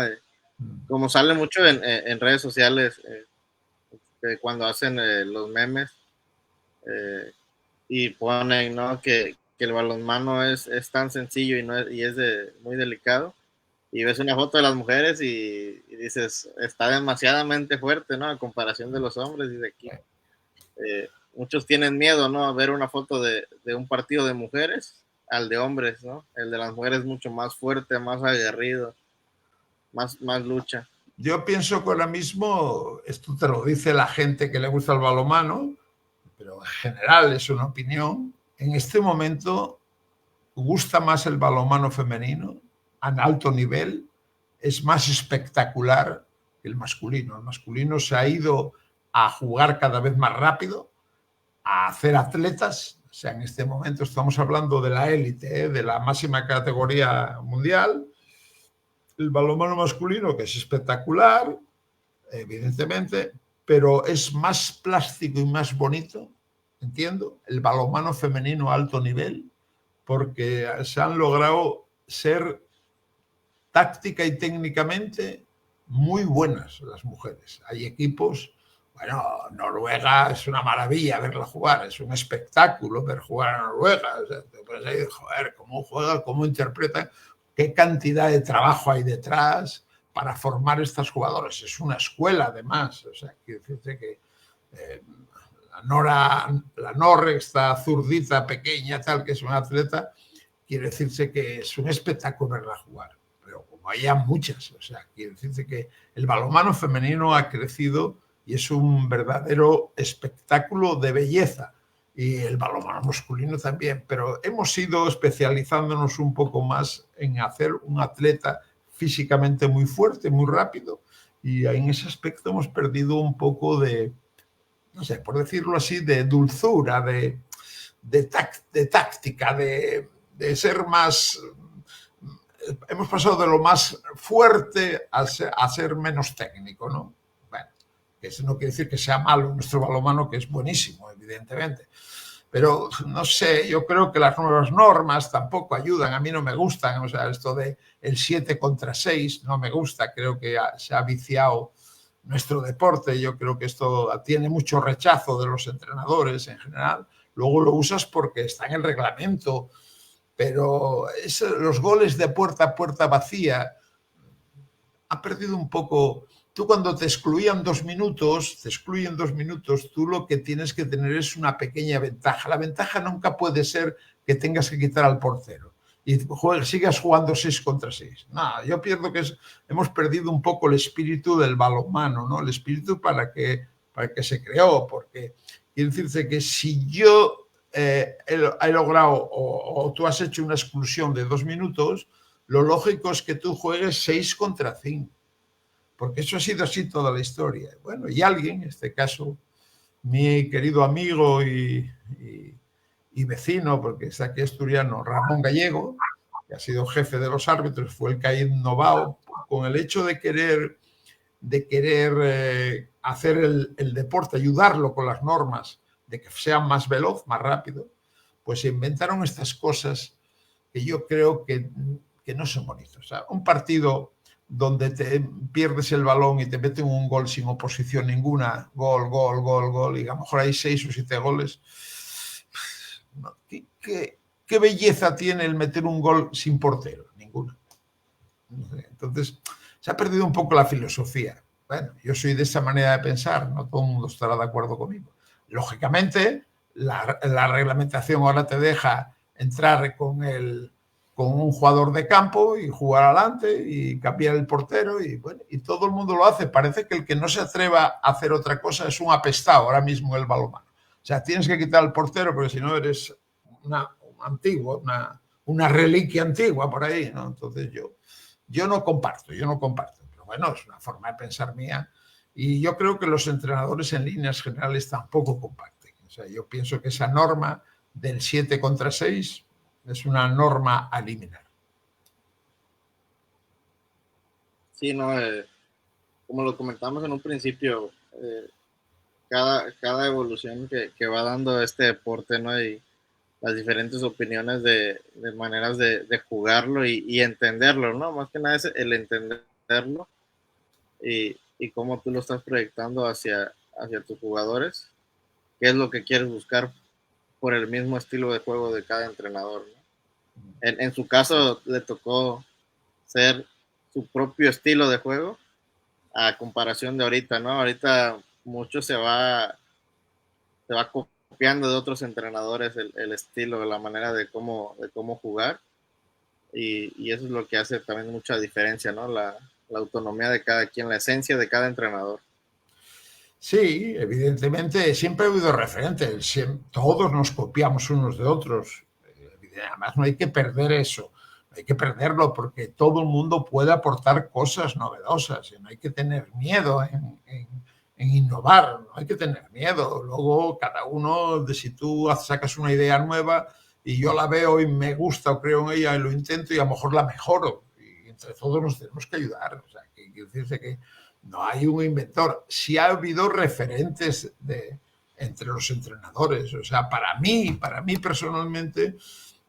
Como sale mucho en redes sociales, cuando hacen los memes y ponen, ¿no? que el balonmano es tan sencillo y es muy delicado, y ves una foto de las mujeres y dices, está demasiadamente fuerte, ¿no? A comparación de los hombres, y de aquí. Muchos tienen miedo, ¿no? A ver una foto de un partido de mujeres al de hombres, ¿no? El de las mujeres es mucho más fuerte, más aguerrido, más lucha. Yo pienso que ahora mismo, esto te lo dice la gente que le gusta el balonmano, pero en general es una opinión, en este momento gusta más el balonmano femenino a alto nivel, es más espectacular que el masculino. El masculino se ha ido a jugar cada vez más rápido, a hacer atletas. O sea, en este momento estamos hablando de la élite, de la máxima categoría mundial. El balonmano masculino, que es espectacular, evidentemente, pero es más plástico y más bonito, entiendo, el balonmano femenino a alto nivel, porque se han logrado ser táctica y técnicamente muy buenas las mujeres. Hay equipos, bueno, Noruega es una maravilla verla jugar, es un espectáculo ver jugar a Noruega. O sea, te puedes decir, joder, cómo juega, cómo interpreta, qué cantidad de trabajo hay detrás para formar estas jugadoras. Es una escuela, además. O sea, quiero decirte que la Norre, esta zurdita pequeña, tal, que es una atleta, quiere decirse que es un espectáculo verla jugar. Pero como haya muchas, o sea, quiere decirse que el balonmano femenino ha crecido y es un verdadero espectáculo de belleza. Y el balonmano masculino también, pero hemos ido especializándonos un poco más en hacer un atleta físicamente muy fuerte, muy rápido, y en ese aspecto hemos perdido un poco de, no sé, por decirlo así, de dulzura, de táctica, de ser más... Hemos pasado de lo más fuerte a ser menos técnico, ¿no? Bueno, eso no quiere decir que sea malo nuestro balonmano, que es buenísimo, evidentemente. Pero, no sé, yo creo que las nuevas normas tampoco ayudan. A mí no me gustan. O sea, esto de el 7 contra 6 no me gusta. Creo que se ha viciado nuestro deporte. Yo creo que esto tiene mucho rechazo de los entrenadores en general. Luego lo usas porque está en el reglamento. Pero los goles de puerta a puerta vacía ha perdido un poco. Tú cuando te excluyen 2 minutos, tú lo que tienes que tener es una pequeña ventaja. La ventaja nunca puede ser que tengas que quitar al portero y sigas jugando 6 contra 6. No, yo pienso que hemos perdido un poco el espíritu del balonmano, ¿no? El espíritu para que se creó, porque quiere decirse que si yo he logrado o tú has hecho una exclusión de 2 minutos, lo lógico es que tú juegues 6 contra 5. Porque eso ha sido así toda la historia. Bueno, y alguien, en este caso, mi querido amigo y vecino, porque está aquí asturiano, Ramón Gallego, que ha sido jefe de los árbitros, fue el que ha innovado con el hecho de querer hacer el deporte, ayudarlo con las normas, de que sea más veloz, más rápido, pues se inventaron estas cosas que yo creo que no son bonitas. O sea, un partido donde te pierdes el balón y te meten un gol sin oposición ninguna, gol, y a lo mejor hay 6 o 7 goles. ¿Qué belleza tiene el meter un gol sin portero? Ninguna. Entonces, se ha perdido un poco la filosofía. Bueno, yo soy de esa manera de pensar, no todo el mundo estará de acuerdo conmigo. Lógicamente, la reglamentación ahora te deja entrar con un jugador de campo y jugar adelante y cambiar el portero y, bueno, y todo el mundo lo hace. Parece que el que no se atreva a hacer otra cosa es un apestado ahora mismo en el balonmano. O sea, tienes que quitar al portero porque si no eres un antiguo, una reliquia antigua por ahí, ¿no? Entonces yo no comparto. Pero bueno, es una forma de pensar mía y yo creo que los entrenadores en líneas generales tampoco comparten. O sea, yo pienso que esa norma del 7 contra 6 es una norma a eliminar. Sí, no, como lo comentamos en un principio, cada evolución que va dando este deporte, ¿no? Y las diferentes opiniones de maneras de jugarlo y entenderlo, ¿no? Más que nada es el entenderlo y cómo tú lo estás proyectando hacia tus jugadores, qué es lo que quieres buscar por el mismo estilo de juego de cada entrenador, ¿no? En su caso le tocó ser su propio estilo de juego a comparación de ahorita, ¿no? Ahorita mucho se va copiando de otros entrenadores el estilo, la manera de cómo jugar y eso es lo que hace también mucha diferencia, ¿no? La autonomía de cada quien, la esencia de cada entrenador. Sí, evidentemente siempre ha habido referentes, todos nos copiamos unos de otros. Además no hay que perder eso, no hay que perderlo porque todo el mundo puede aportar cosas novedosas y no hay que tener miedo en innovar, no hay que tener miedo. Luego cada uno, si tú sacas una idea nueva y yo la veo y me gusta o creo en ella y lo intento y a lo mejor la mejoro y entre todos nos tenemos que ayudar. O sea, que quiere decirse que no hay un inventor. Sí ha habido referentes entre los entrenadores. O sea, para mí personalmente,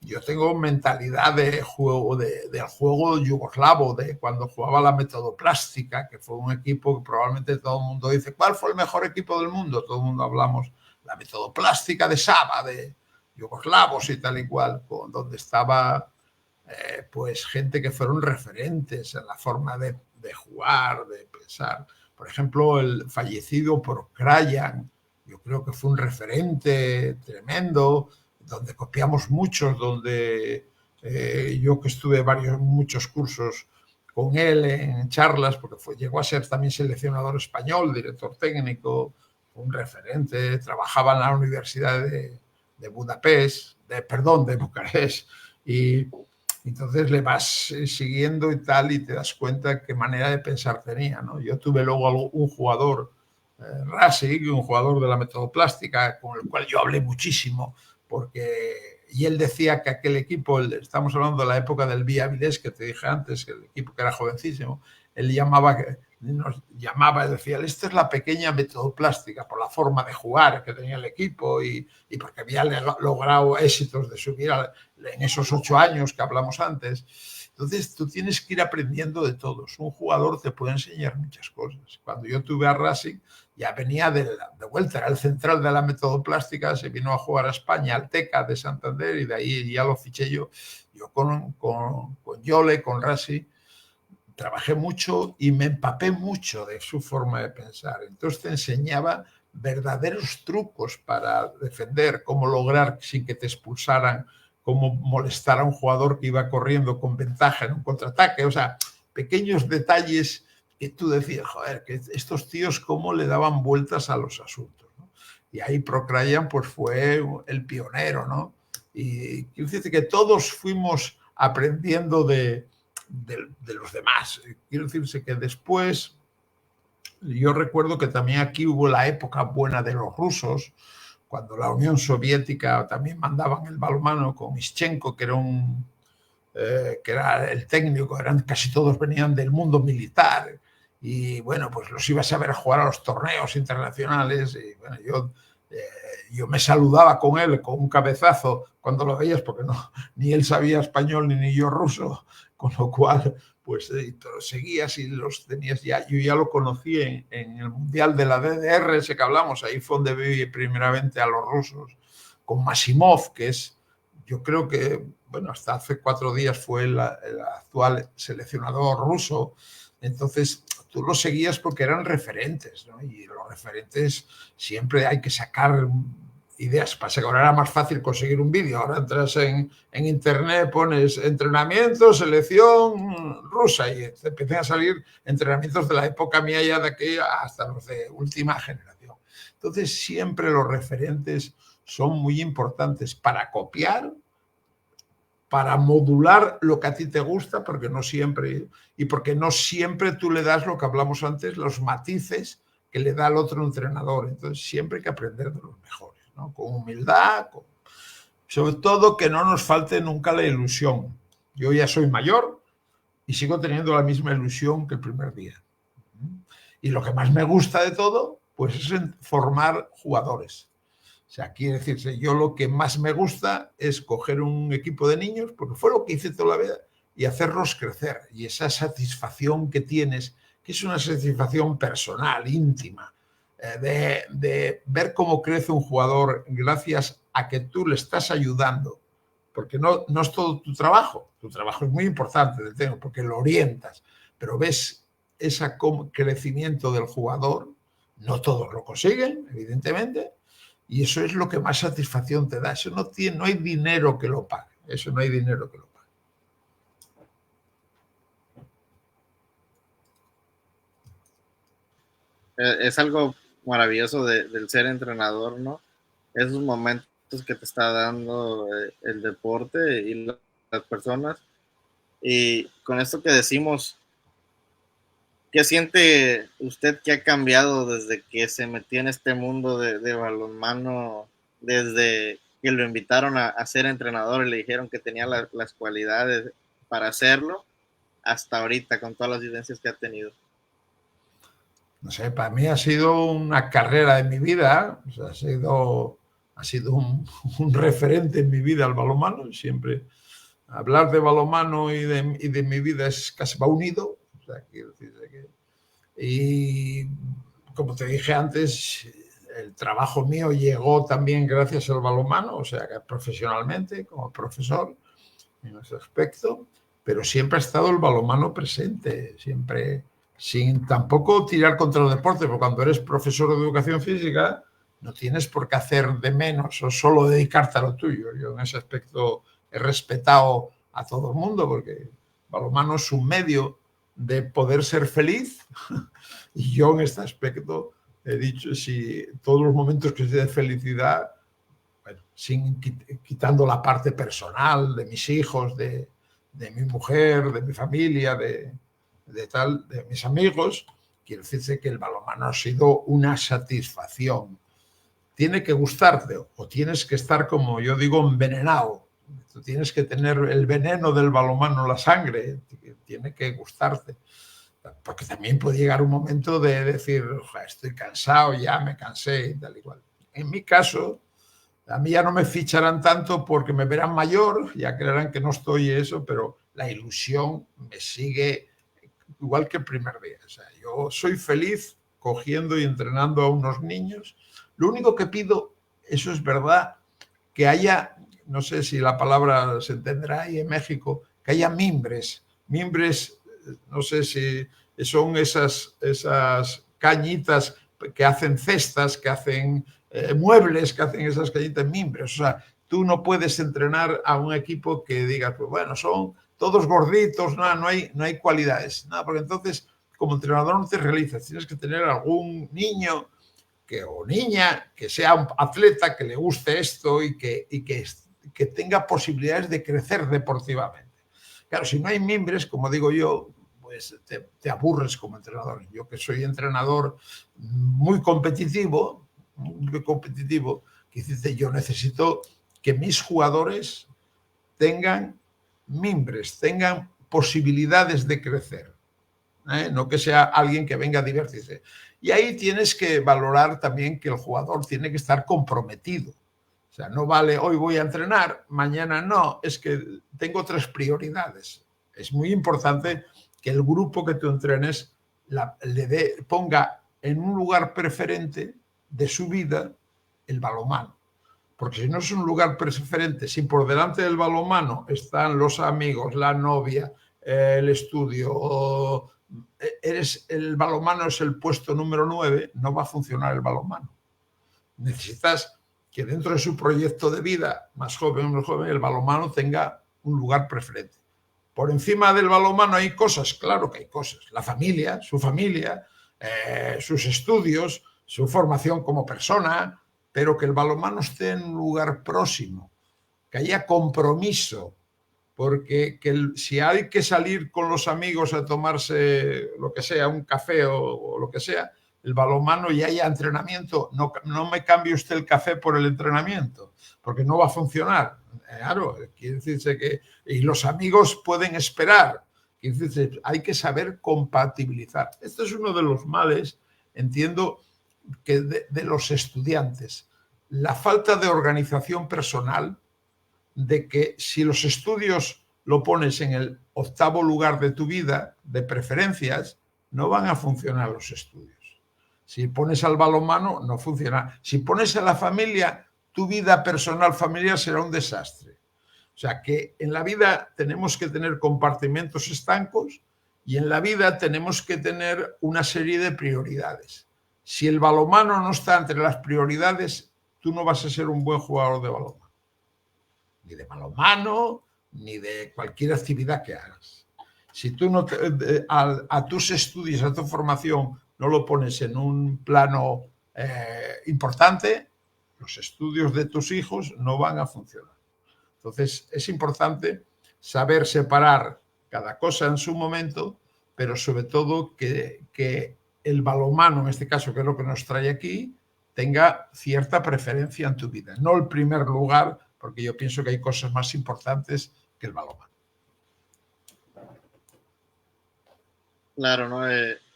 yo tengo mentalidad de juego, del juego yugoslavo, de cuando jugaba la Metodoplástica, que fue un equipo que probablemente todo el mundo dice, ¿cuál fue el mejor equipo del mundo? Todo el mundo hablamos, la Metodoplástica de Saba, de yugoslavos y tal y cual, donde estaba pues gente que fueron referentes en la forma de jugar, de pensar. Por ejemplo, el fallecido por Krajan, yo creo que fue un referente tremendo, donde copiamos muchos, donde yo que estuve muchos cursos con él en charlas, porque llegó a ser también seleccionador español, director técnico, un referente, trabajaba en la Universidad de Budapest, de Bucarest, y entonces le vas siguiendo y tal, y te das cuenta qué manera de pensar tenía, ¿no? Yo tuve luego un jugador, Rasig, un jugador de la Metodoplástica, con el cual yo hablé muchísimo, y él decía que aquel equipo, estamos hablando de la época del Vía Avilés, que te dije antes, que el equipo que era jovencísimo, él nos llamaba y decía, esta es la pequeña Metodoplástica, por la forma de jugar que tenía el equipo y porque había logrado éxitos de subir en esos 8 años que hablamos antes. Entonces tú tienes que ir aprendiendo de todos. Un jugador te puede enseñar muchas cosas. Cuando yo tuve a Racing, ya venía de vuelta, era el central de la Metodoplástica, se vino a jugar a España, al Teca de Santander, y de ahí ya lo fiché yo con Yole, con Racing, trabajé mucho y me empapé mucho de su forma de pensar. Entonces te enseñaba verdaderos trucos para defender, cómo lograr sin que te expulsaran, cómo molestar a un jugador que iba corriendo con ventaja en un contraataque, o sea, pequeños detalles que tú decías, joder, que estos tíos cómo le daban vueltas a los asuntos, ¿no? Y ahí Procrayan pues fue el pionero, ¿no? Y quiero decirte que todos fuimos aprendiendo de los demás. Quiero decirse que después, yo recuerdo que también aquí hubo la época buena de los rusos, cuando la Unión Soviética también mandaban el balonmano con Ischenko, que era el técnico, casi todos venían del mundo militar, y bueno, pues los ibas a ver a jugar a los torneos internacionales, y bueno, yo me saludaba con él con un cabezazo cuando lo veías, porque ni él sabía español ni yo ruso, con lo cual pues seguías y los tenías ya. Yo ya lo conocí en el Mundial de la DDR, ese que hablamos, ahí fue donde vi primeramente a los rusos, con Masimov, que es, yo creo que, bueno, hasta hace 4 días fue el actual seleccionador ruso. Entonces tú los seguías porque eran referentes, ¿no? Y los referentes siempre hay que sacar ideas. Pasa que ahora era más fácil conseguir un vídeo. Ahora entras en internet, pones entrenamiento, selección rusa, y te empiezan a salir entrenamientos de la época mía ya de aquí hasta los de última generación. Entonces siempre los referentes son muy importantes para copiar, para modular lo que a ti te gusta, porque no siempre, y porque no siempre tú le das lo que hablamos antes, los matices que le da al otro entrenador. Entonces siempre hay que aprender de los mejores, ¿no? Con humildad, sobre todo que no nos falte nunca la ilusión. Yo ya soy mayor y sigo teniendo la misma ilusión que el primer día. Y lo que más me gusta de todo, pues es formar jugadores. O sea, quiere decirse, yo lo que más me gusta es coger un equipo de niños, porque fue lo que hice toda la vida, y hacerlos crecer. Y esa satisfacción que tienes, que es una satisfacción personal, íntima, de ver cómo crece un jugador gracias a que tú le estás ayudando, porque no es todo tu trabajo es muy importante, porque lo orientas, pero ves ese crecimiento del jugador. No todos lo consiguen, evidentemente, y eso es lo que más satisfacción te da. Eso no hay dinero que lo pague. Eso no hay dinero que lo pague. Es algo maravilloso del ser entrenador, ¿no? Esos momentos que te está dando el deporte y las personas. Y con esto que decimos, ¿qué siente usted que ha cambiado desde que se metió en este mundo de balonmano, desde que lo invitaron a ser entrenador y le dijeron que tenía las cualidades para hacerlo, hasta ahorita con todas las vivencias que ha tenido? No sé, para mí ha sido una carrera de mi vida. O sea, ha sido ha sido un referente en mi vida el balonmano. Siempre hablar de balonmano y de mi vida es casi va unido. O sea, quiero decir que, y como te dije antes, el trabajo mío llegó también gracias al balonmano, o sea, que profesionalmente, como profesor, en ese aspecto, pero siempre ha estado el balonmano presente, siempre, sin tampoco tirar contra el deporte, porque cuando eres profesor de educación física no tienes por qué hacer de menos o solo dedicarte a lo tuyo. Yo en ese aspecto he respetado a todo el mundo, porque el balonmano es un medio de poder ser feliz, y yo en este aspecto he dicho, si todos los momentos que sea de felicidad, bueno, sin quitando la parte personal de mis hijos, de mi mujer, de mi familia, de mis amigos, quiero decirse que el balonmano ha sido una satisfacción. Tiene que gustarte o tienes que estar, como yo digo, envenenado. Tú tienes que tener el veneno del balonmano en la sangre, tiene que gustarte. Porque también puede llegar un momento de decir, estoy cansado, ya me cansé y tal igual. En mi caso, a mí ya no me ficharán tanto porque me verán mayor, ya creerán que no estoy eso, pero la ilusión me sigue igual que el primer día. O sea, yo soy feliz cogiendo y entrenando a unos niños. Lo único que pido, eso es verdad, que haya, no sé si la palabra se entenderá ahí en México, que haya mimbres. Mimbres, no sé si son esas cañitas que hacen cestas, que hacen muebles, que hacen esas cañitas mimbres. O sea, tú no puedes entrenar a un equipo que digas, pues bueno, son todos gorditos, no hay cualidades. No, porque entonces, como entrenador no te realizas, tienes que tener algún niño o niña que sea un atleta, que le guste esto y que tenga posibilidades de crecer deportivamente. Claro, si no hay mimbres, como digo yo, pues te aburres como entrenador. Yo que soy entrenador muy competitivo, yo necesito que mis jugadores tengan mimbres, tengan posibilidades de crecer. No que sea alguien que venga a divertirse. Y ahí tienes que valorar también que el jugador tiene que estar comprometido. O sea, no vale hoy voy a entrenar, mañana no, es que tengo otras prioridades. Es muy importante que el grupo que tú entrenes ponga en un lugar preferente de su vida el balonmano. Porque si no es un lugar preferente, si por delante del balonmano están los amigos, la novia, el estudio, el balonmano es el puesto número 9, no va a funcionar el balonmano. Necesitas que dentro de su proyecto de vida, más joven, el balonmano tenga un lugar preferente. Por encima del balonmano hay cosas, claro que hay cosas. La familia, sus estudios, su formación como persona, pero que el balonmano esté en un lugar próximo, que haya compromiso, porque si hay que salir con los amigos a tomarse lo que sea, un café o lo que sea, el balonmano y haya entrenamiento, no me cambie usted el café por el entrenamiento, porque no va a funcionar. Claro, quiere decirse que y los amigos pueden esperar. Quiere decirse, hay que saber compatibilizar. Esto es uno de los males, entiendo, que de los estudiantes. La falta de organización personal, de que si los estudios lo pones en el 8º lugar de tu vida, de preferencias, no van a funcionar los estudios. Si pones al balonmano, no funciona. Si pones a la familia, tu vida personal familiar será un desastre. O sea que en la vida tenemos que tener compartimentos estancos y en la vida tenemos que tener una serie de prioridades. Si el balonmano no está entre las prioridades, tú no vas a ser un buen jugador de balonmano. Ni de balonmano, ni de cualquier actividad que hagas. Si tú no a tus estudios, a tu formación, no lo pones en un plano importante, los estudios de tus hijos no van a funcionar. Entonces, es importante saber separar cada cosa en su momento, pero sobre todo que el balonmano, en este caso, que es lo que nos trae aquí, tenga cierta preferencia en tu vida. No el primer lugar, porque yo pienso que hay cosas más importantes que el balonmano. Claro, ¿no?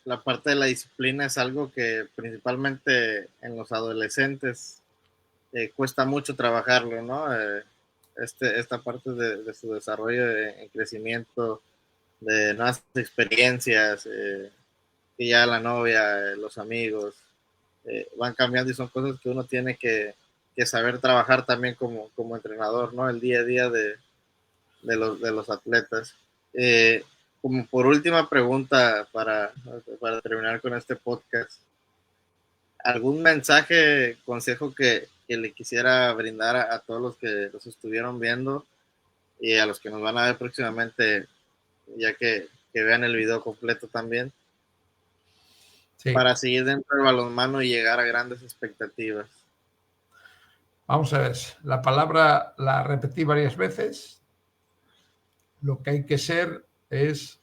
La parte de la disciplina es algo que principalmente en los adolescentes cuesta mucho trabajarlo, ¿no? Esta parte de su desarrollo en crecimiento, de nuevas experiencias, que ya la novia, los amigos, van cambiando y son cosas que uno tiene que saber trabajar también como entrenador, ¿no? El día a día de los atletas. Como por última pregunta para terminar con este podcast, ¿algún mensaje, consejo que le quisiera brindar a todos los que los estuvieron viendo y a los que nos van a ver próximamente, ya que vean el video completo también, Sí. para seguir dentro del balonmano y llegar a grandes expectativas? Vamos a ver, la palabra la repetí varias veces. Lo que hay que ser es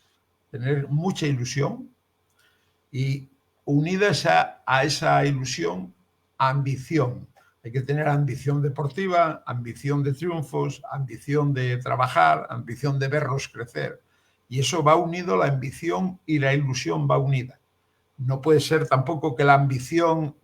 tener mucha ilusión y unida a esa ilusión, ambición. Hay que tener ambición deportiva, ambición de triunfos, ambición de trabajar, ambición de verlos crecer. Y eso va unido, la ambición y la ilusión va unida. No puede ser tampoco que la ambición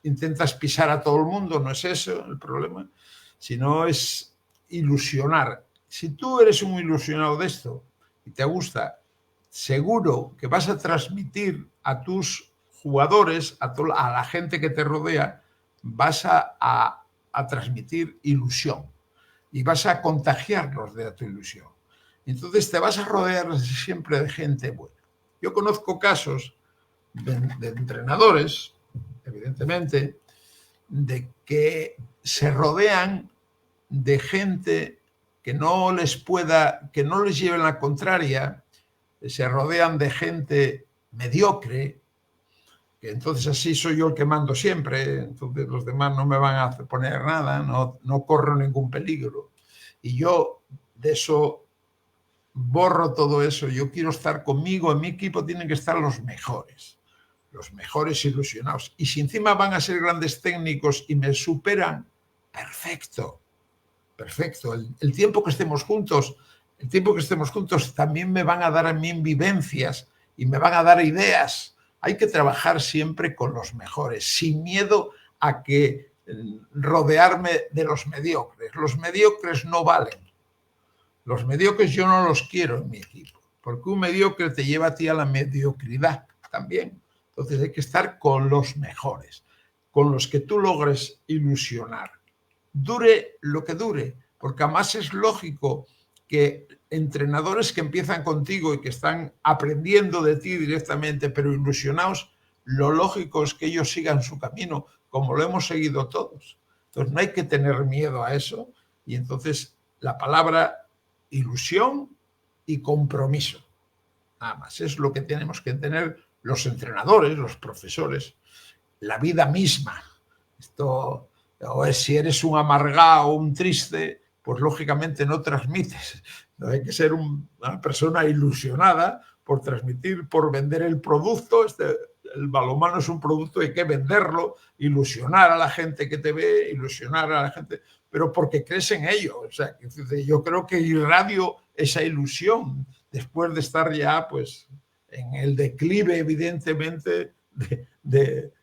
intentas pisar a todo el mundo, no es eso el problema, sino es ilusionar. Si tú eres un ilusionado de esto y te gusta, seguro que vas a transmitir a tus jugadores, a la gente que te rodea, vas a transmitir ilusión y vas a contagiarlos de tu ilusión. Entonces te vas a rodear siempre de gente buena. Yo conozco casos de entrenadores, evidentemente, de que se rodean de gente que no les lleve la contraria, se rodean de gente mediocre, que entonces así soy yo el que mando siempre, entonces los demás no me van a poner nada, no corro ningún peligro. Y yo de eso borro todo eso, yo quiero estar conmigo, en mi equipo tienen que estar los mejores ilusionados. Y si encima van a ser grandes técnicos y me superan, perfecto, perfecto. El tiempo que estemos juntos, también me van a dar a mí vivencias y me van a dar ideas. Hay que trabajar siempre con los mejores, sin miedo a que rodearme de los mediocres. Los mediocres no valen. Los mediocres yo no los quiero en mi equipo, porque un mediocre te lleva a ti a la mediocridad también. Entonces hay que estar con los mejores, con los que tú logres ilusionar. Dure lo que dure, porque además es lógico que entrenadores que empiezan contigo y que están aprendiendo de ti directamente, pero ilusionados, lo lógico es que ellos sigan su camino, como lo hemos seguido todos. Entonces no hay que tener miedo a eso. Y entonces la palabra ilusión y compromiso. Nada más, es lo que tenemos que tener los entrenadores, los profesores, la vida misma. Esto, o es, si eres un amargado o un triste, pues lógicamente no transmites. No hay que ser una persona ilusionada por transmitir, por vender el producto. El balonmano es un producto, hay que venderlo, ilusionar a la gente que te ve, ilusionar a la gente, pero porque crees en ello. O sea, yo creo que irradio esa ilusión después de estar ya pues en el declive, evidentemente,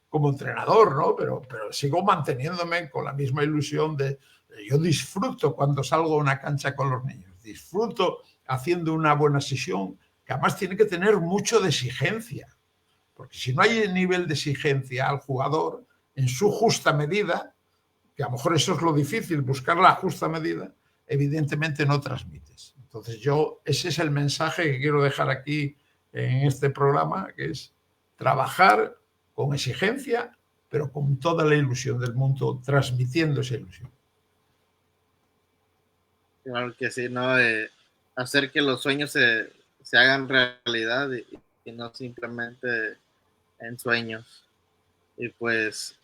como entrenador, ¿no? Pero sigo manteniéndome con la misma ilusión yo disfruto cuando salgo a una cancha con los niños, disfruto haciendo una buena sesión, que además tiene que tener mucho de exigencia, porque si no hay el nivel de exigencia al jugador en su justa medida, que a lo mejor eso es lo difícil, buscar la justa medida, evidentemente no transmites. Entonces ese es el mensaje que quiero dejar aquí en este programa, que es trabajar con exigencia, pero con toda la ilusión del mundo, transmitiendo esa ilusión. Claro que sí, ¿no? Hacer que los sueños se hagan realidad y no simplemente en sueños. Y pues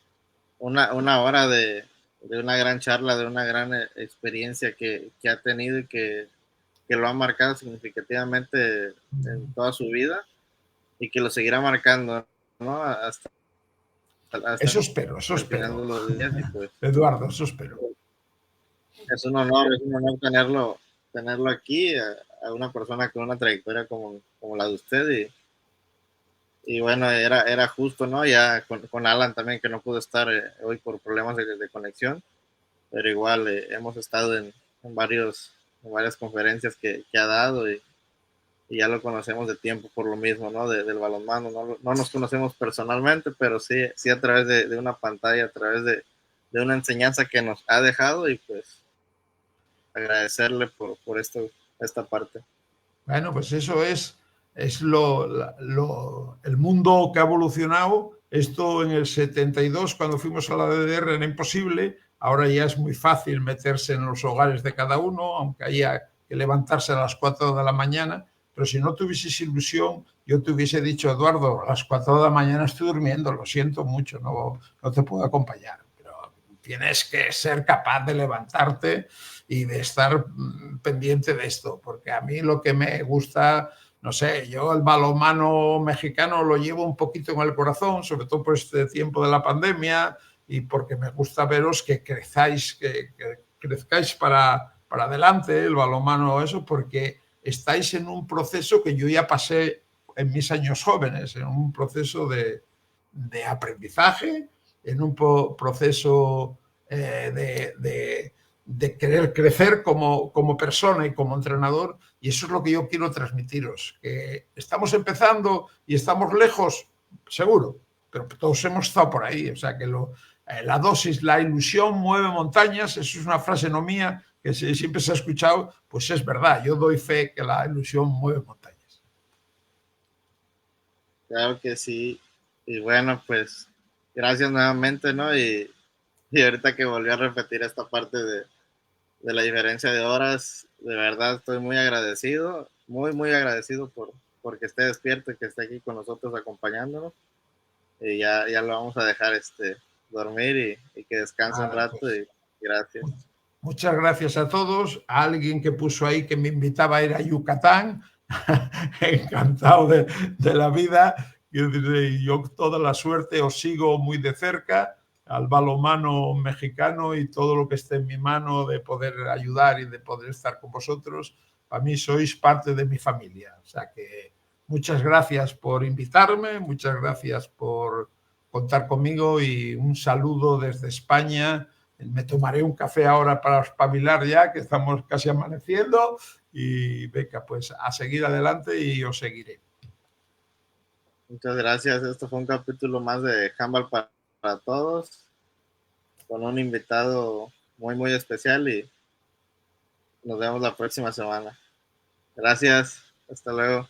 una hora de una gran charla, de una gran experiencia que ha tenido y que lo ha marcado significativamente en toda su vida y que lo seguirá marcando, ¿no? Hasta Eso espero. el final de los días. Y pues, Eduardo, eso espero. es un honor tenerlo aquí, a una persona con una trayectoria como la de usted. y bueno, era justo, ¿no? Ya con Alan también, que no pudo estar hoy por problemas de conexión, pero igual hemos estado en varias conferencias que ha dado y ya lo conocemos de tiempo por lo mismo, ¿no? Del balonmano, no nos conocemos personalmente, pero sí a través de una pantalla, a través de una enseñanza que nos ha dejado y pues agradecerle por esta parte. Bueno, pues eso es el mundo que ha evolucionado. Esto en el 72, cuando fuimos a la DDR, era imposible. Ahora ya es muy fácil meterse en los hogares de cada uno, aunque haya que levantarse a las 4 de la mañana. Pero si no tuvieses ilusión, yo te hubiese dicho, Eduardo, a las 4 de la mañana estoy durmiendo, lo siento mucho, no te puedo acompañar. Pero tienes que ser capaz de levantarte y de estar pendiente de esto, porque a mí lo que me gusta, no sé, yo el balonmano mexicano lo llevo un poquito en el corazón, sobre todo por este tiempo de la pandemia y porque me gusta veros que crezcáis para adelante el balonmano, eso, porque estáis en un proceso que yo ya pasé en mis años jóvenes, en un proceso de aprendizaje, en un proceso de querer crecer como persona y como entrenador, y eso es lo que yo quiero transmitiros, que estamos empezando y estamos lejos, seguro, pero todos hemos estado por ahí, o sea que la dosis, la ilusión mueve montañas, eso es una frase no mía, que siempre se ha escuchado, pues es verdad, yo doy fe que la ilusión mueve montañas. Claro que sí, y bueno, pues gracias nuevamente, ¿no? Y ahorita que volví a repetir esta parte de la diferencia de horas, de verdad estoy muy agradecido, muy agradecido porque esté despierto y que esté aquí con nosotros acompañándonos. Y ya lo vamos a dejar dormir y que descanse un Nada, rato pues y gracias. muchas gracias a todos, a alguien que puso ahí que me invitaba a ir a Yucatán, encantado de la vida, y yo toda la suerte os sigo muy de cerca al balonmano mexicano y todo lo que esté en mi mano de poder ayudar y de poder estar con vosotros. Para mí sois parte de mi familia, o sea que muchas gracias por invitarme, muchas gracias por contar conmigo y un saludo desde España. Me tomaré un café ahora para espabilar ya, que estamos casi amaneciendo, y venga, pues a seguir adelante y os seguiré. Muchas gracias. Esto fue un capítulo más de Handball para todos, con un invitado muy especial y nos vemos la próxima semana. Gracias. Hasta luego.